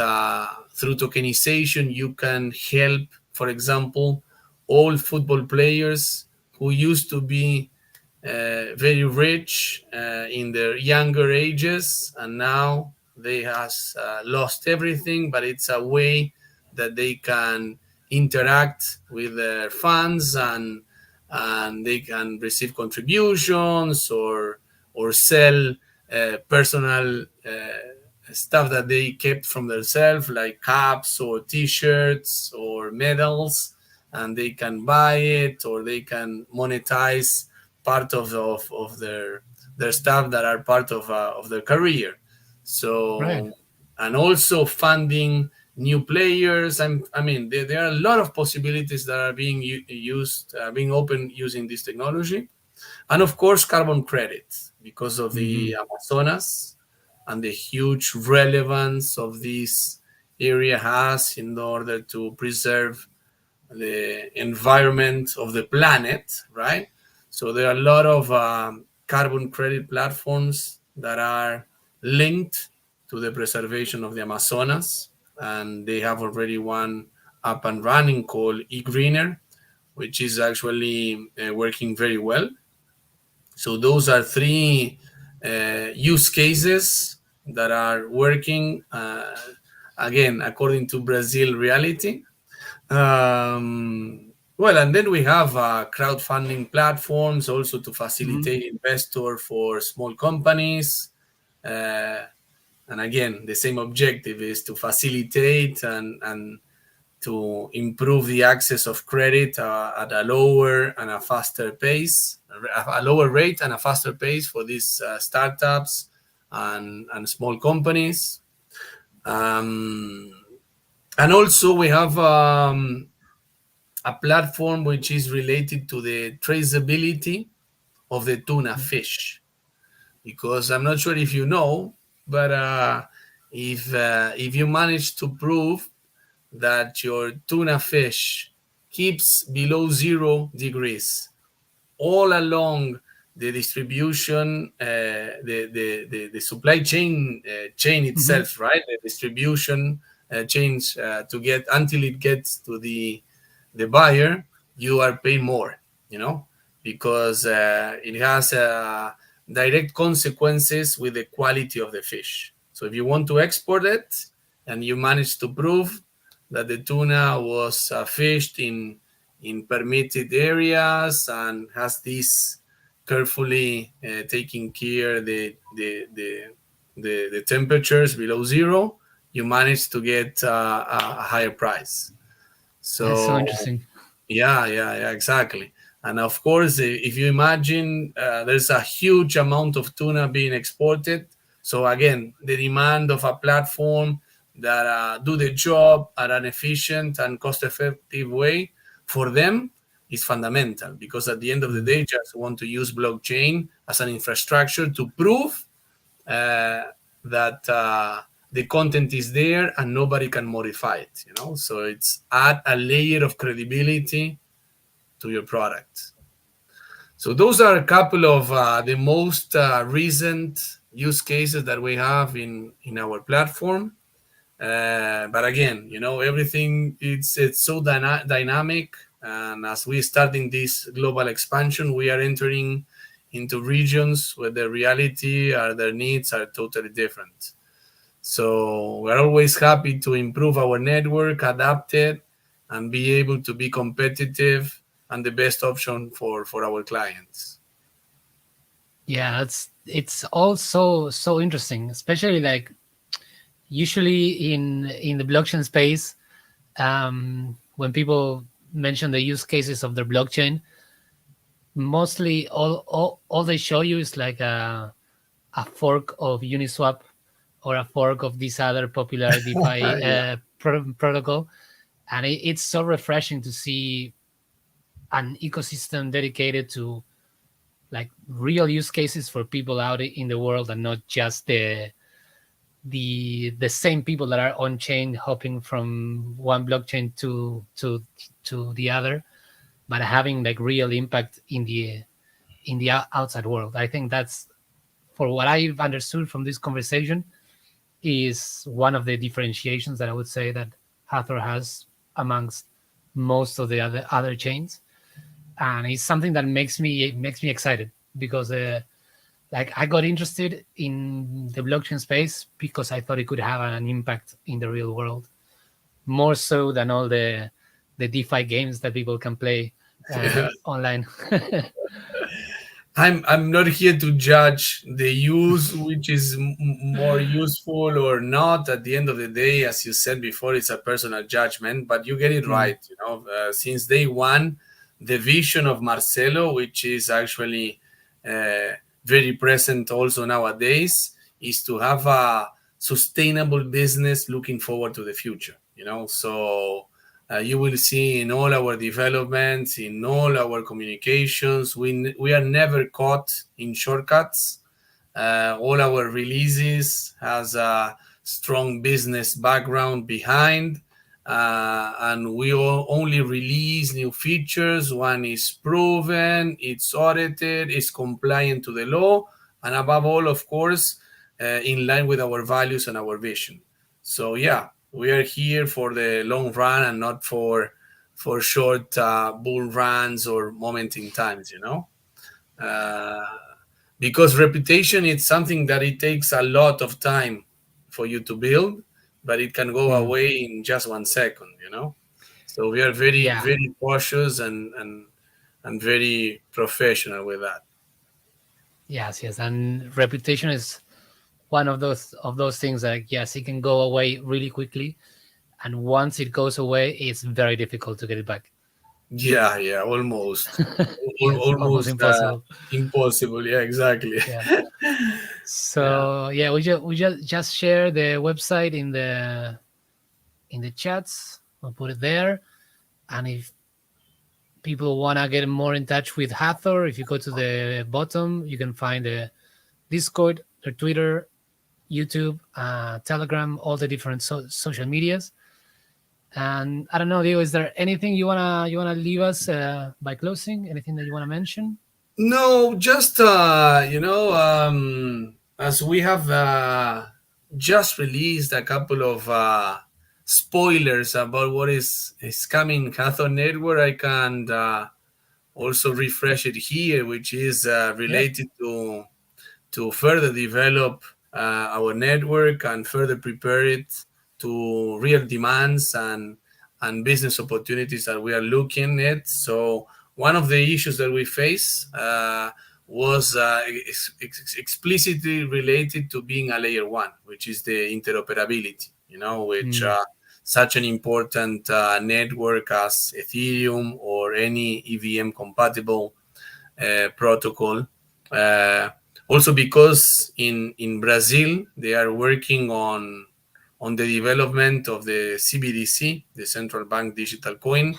through tokenization you can help, for example, all football players who used to be very rich in their younger ages, and now they has lost everything. But it's a way that they can interact with their fans and they can receive contributions or sell personal stuff that they kept from themselves, like caps or T-shirts or medals, and they can buy it or they can monetize part of their stuff that are part of their career. Right. So and also funding new players. I mean, there are a lot of possibilities that are being used, being open using this technology, and of course, carbon credits because of Hmm. the Amazonas and the huge relevance of this area has in order to preserve the environment of the planet, right? So there are a lot of carbon credit platforms that are linked to the preservation of the Amazonas, and they have already one up and running called eGreener, which is actually working very well. So those are three use cases that are working again according to Brazil reality. Well, and then we have crowdfunding platforms also to Hmm. facilitate investor for small companies. Uh, and again, the same objective is to facilitate and to improve the access of credit at a lower and a faster pace, a lower rate and a faster pace for these startups and small companies. Um, and also we have a platform which is related to the traceability of the tuna fish. Because I'm not sure if you know, but if you manage to prove that your tuna fish keeps below 0 degrees all along the distribution, the supply chain Mhm. itself, right? The distribution chains to get until it gets to the buyer, you are paying more, you know, because it has direct consequences with the quality of the fish. So if you want to export it and you manage to prove that the tuna was fished in permitted areas and has this carefully taking care the temperatures below zero, you manage to get a higher price. That's so So interesting. yeah, exactly. And of course, if you imagine there's a huge amount of tuna being exported. So again, the demand of a platform that do the job at an efficient and cost-effective way for them is fundamental, because at the end of the Mm. day, just want to use blockchain as an infrastructure to prove uh, that the content is there and nobody can modify it. You know, so it's add a layer of credibility to your product. So those are a couple of the most recent use cases that we have in our platform. But again, you know, everything it's so dynamic, and as we starting this global expansion, we are entering into regions where the reality or their needs are totally different. So we're always happy to improve our network, adapt it, and be able to be competitive and the best option for our clients. Yeah, it's also so interesting, especially like usually in the blockchain space, when people mention the use cases of their blockchain, mostly all they show you is like a fork of Uniswap or a fork of this other popular DeFi Yeah. protocol, and it's so refreshing to see an ecosystem dedicated to like real use cases for people out in the world, and not just the same people that are on chain hopping from one blockchain to the other, but having like real impact in the outside world. I think that's, for what I've understood from this conversation, is one of the differentiations that I would say that Hathor has amongst most of the other chains, and it's something that makes me excited because like I got interested in the blockchain space because I thought it could have an impact in the real world, more so than all the DeFi games that people can play online. I'm not here to judge the use, which is more useful or not. At the end of the day, as you said before, it's a personal judgment. But you get it Mm, right. You know, since day one, the vision of Marcelo, which is actually uh, very present also nowadays, is to have a sustainable business looking forward to the future. You know, so you will see in all our developments, in all our communications, we are never caught in shortcuts. All our releases has a strong business background behind, and we only release new features when it's proven, it's audited, it's compliant to the law, and above all, of course, in line with our values and our vision. So yeah, we are here for the long run and not for short bull runs or moment in times. You know. Uh, because reputation is something that it takes a lot of time for you to build, but it can go mm. away in just 1 second, you know. So we are very Yeah, very cautious and very professional with that. yes, and reputation is one of those things that, yes, it can go away really quickly, and once it goes away, it's very difficult to get it back. Yeah, almost. Yes, almost Almost impossible. impossible. Yeah, exactly. Yeah. Yeah. So yeah, we just share the website in the chats. We'll put it there. And if people want to get more in touch with Hathor, if you go to the bottom, you can find the Discord, their Twitter, YouTube, Telegram, all the different social medias. And I don't know, Diego, is there anything you wanna leave us by closing? Anything that you wanna mention? No, just as we have just released a couple of spoilers about what is coming Hathor Network, I can also refresh it here, which is Yeah. related to further develop our network and further prepare it to real demands and business opportunities that we are looking at. So one of the issues that we face was explicitly related to being a layer one, which is the interoperability, which Mm, such an important network as Ethereum or any EVM compatible protocol. Uh, Also, because in Brazil they are working on the development of the CBDC, the central bank digital coin,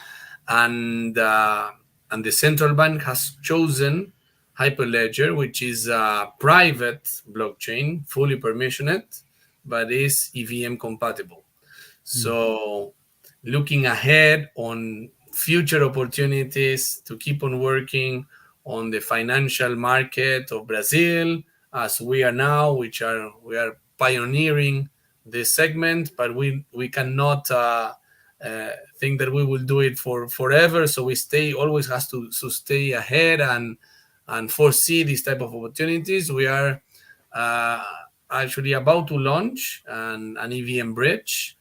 and uh, and the central bank has chosen Hyperledger, which is a private blockchain, fully permissioned, but is EVM compatible. mm, So, looking ahead on future opportunities to keep on working on the financial market of Brazil, as we are now, which are we are pioneering this segment, but we cannot think that we will do it for forever. So we stay always has to stay ahead and foresee these type of opportunities. We are uh, actually about to launch an EVM bridge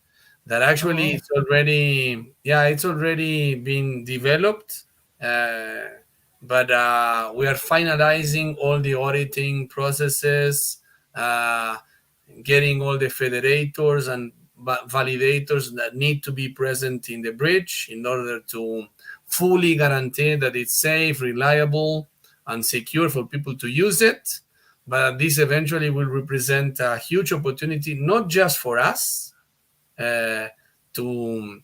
that actually oh, it's already, yeah, it's already been developed, uh, but we are finalizing all the auditing processes, uh, getting all the federators and validators that need to be present in the bridge in order to fully guarantee that it's safe, reliable, and secure for people to use it. But this eventually will represent a huge opportunity, not just for us, uh, to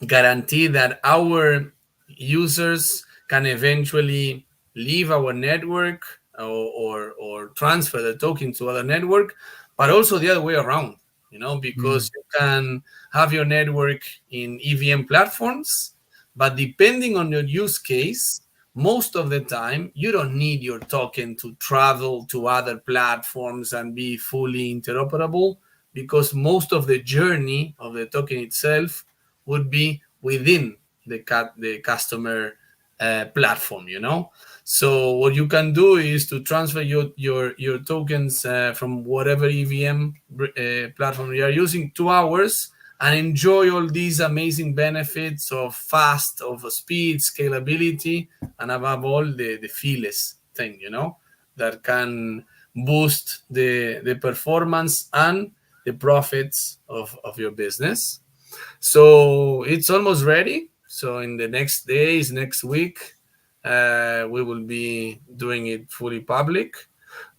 guarantee that our users can eventually leave our network or transfer the token to other network, but also the other way around, mm, because you can have your network in EVM platforms, but depending on your use case, most of the time you don't need your token to travel to other platforms and be fully interoperable, because most of the journey of the token itself would be within the customer platform. So what you can do is to transfer your tokens from whatever EVM platform you are using to ours and enjoy all these amazing benefits of fast, of speed, scalability, and above all the feeless thing, that can boost the performance and the profits of your business. So it's almost ready. So in the next days, next week, we will be doing it fully public.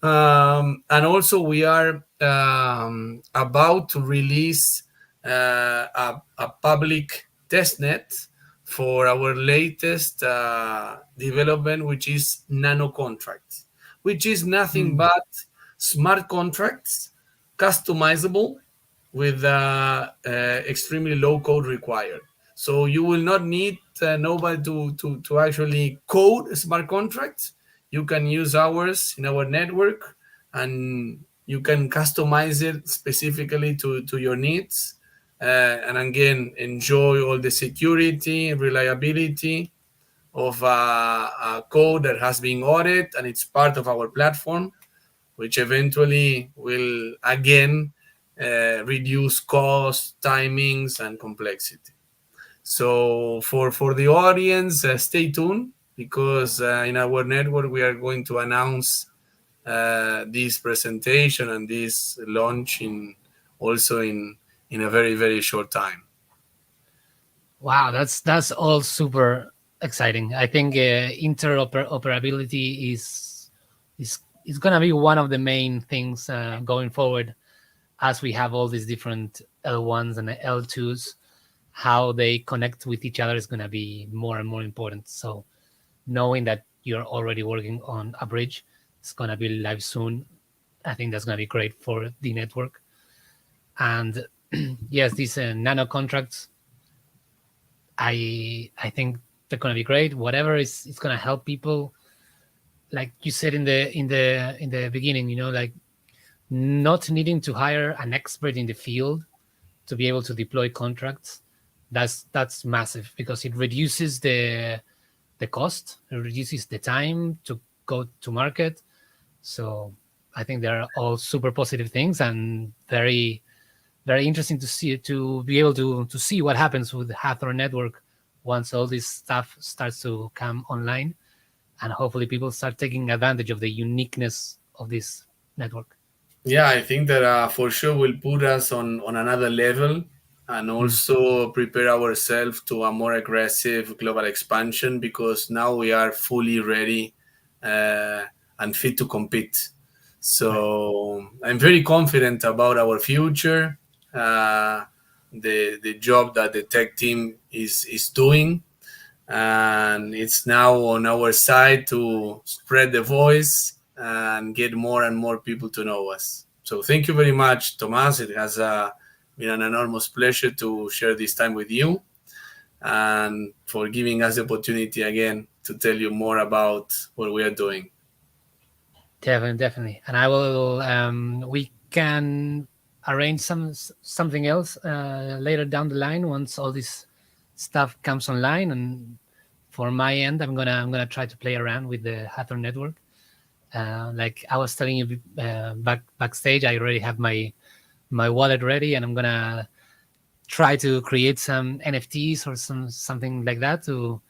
And also, we are about to release a public testnet for our latest development, which is nano contracts, which is nothing mm. but smart contracts, customizable with extremely low code required. So you will not need nobody to actually code smart contracts. You can use ours in our network, and you can customize it specifically to your needs. And again, enjoy all the security, reliability of a code that has been audited and it's part of our platform, which eventually will again reduce cost, timings, and complexity. So for the audience, stay tuned, because in our network we are going to announce this presentation and this launch in a very very short time. Wow, that's all super exciting. I think interoperability is gonna be one of the main things going forward, as we have all these different L1s and L2s. How they connect with each other is gonna be more and more important. So knowing that you're already working on a bridge, it's gonna be live soon. I think that's gonna be great for the network. And yes, these nano contracts, I think they're gonna be great. Whatever is it's gonna help people. like you said in the beginning, like not needing to hire an expert in the field to be able to deploy contracts. That's massive because it reduces the cost, it reduces the time to go to market. So I think they're all super positive things and very, very interesting to be able to see what happens with the Hathor network once all this stuff starts to come online, and hopefully people start taking advantage of the uniqueness of this network. Yeah, I think that for sure will put us on another level, and Mm, also prepare ourselves to a more aggressive global expansion, because now we are fully ready uh, and fit to compete. right. So I'm very confident about our future, the job that the tech team is doing, and it's now on our side to spread the voice and get more and more people to know us. So thank you very much, Tomas. It has been an enormous pleasure to share this time with you, and for giving us the opportunity again to tell you more about what we are doing. Definitely, definitely. And I will. We can arrange something else later down the line once all this stuff comes online. And for my end, I'm gonna try to play around with the Hathor network. Like I was telling you backstage, I already have my wallet ready, and I'm gonna try to create some NFTs or something like that to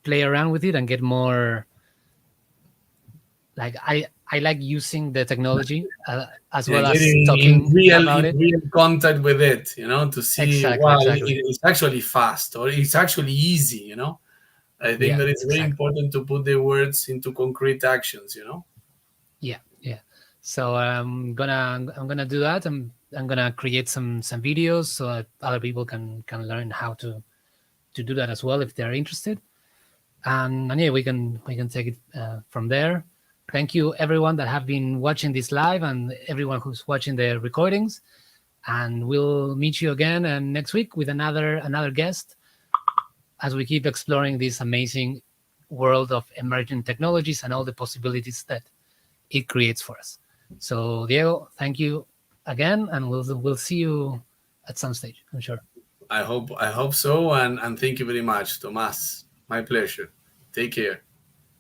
play around with it and get more. Like I like using the technology as Yeah, well as getting talking about in it. real contact with it, to see, Exactly, wow, exactly. it's actually fast, or it's actually easy. I think Yeah, that it's very exactly. important to put the words into concrete actions. Yeah, yeah. So I'm gonna do that. I'm gonna create some videos so that other people can learn how to do that as well if they're interested. And yeah, we can take it from there. Thank you everyone that have been watching this live and everyone who's watching the recordings. And we'll meet you again next week with another guest as we keep exploring this amazing world of emerging technologies and all the possibilities that it creates for us. So Diego, thank you again, and we'll see you at some stage, I'm sure. I hope so, and thank you very much, Tomas. My pleasure. Take care.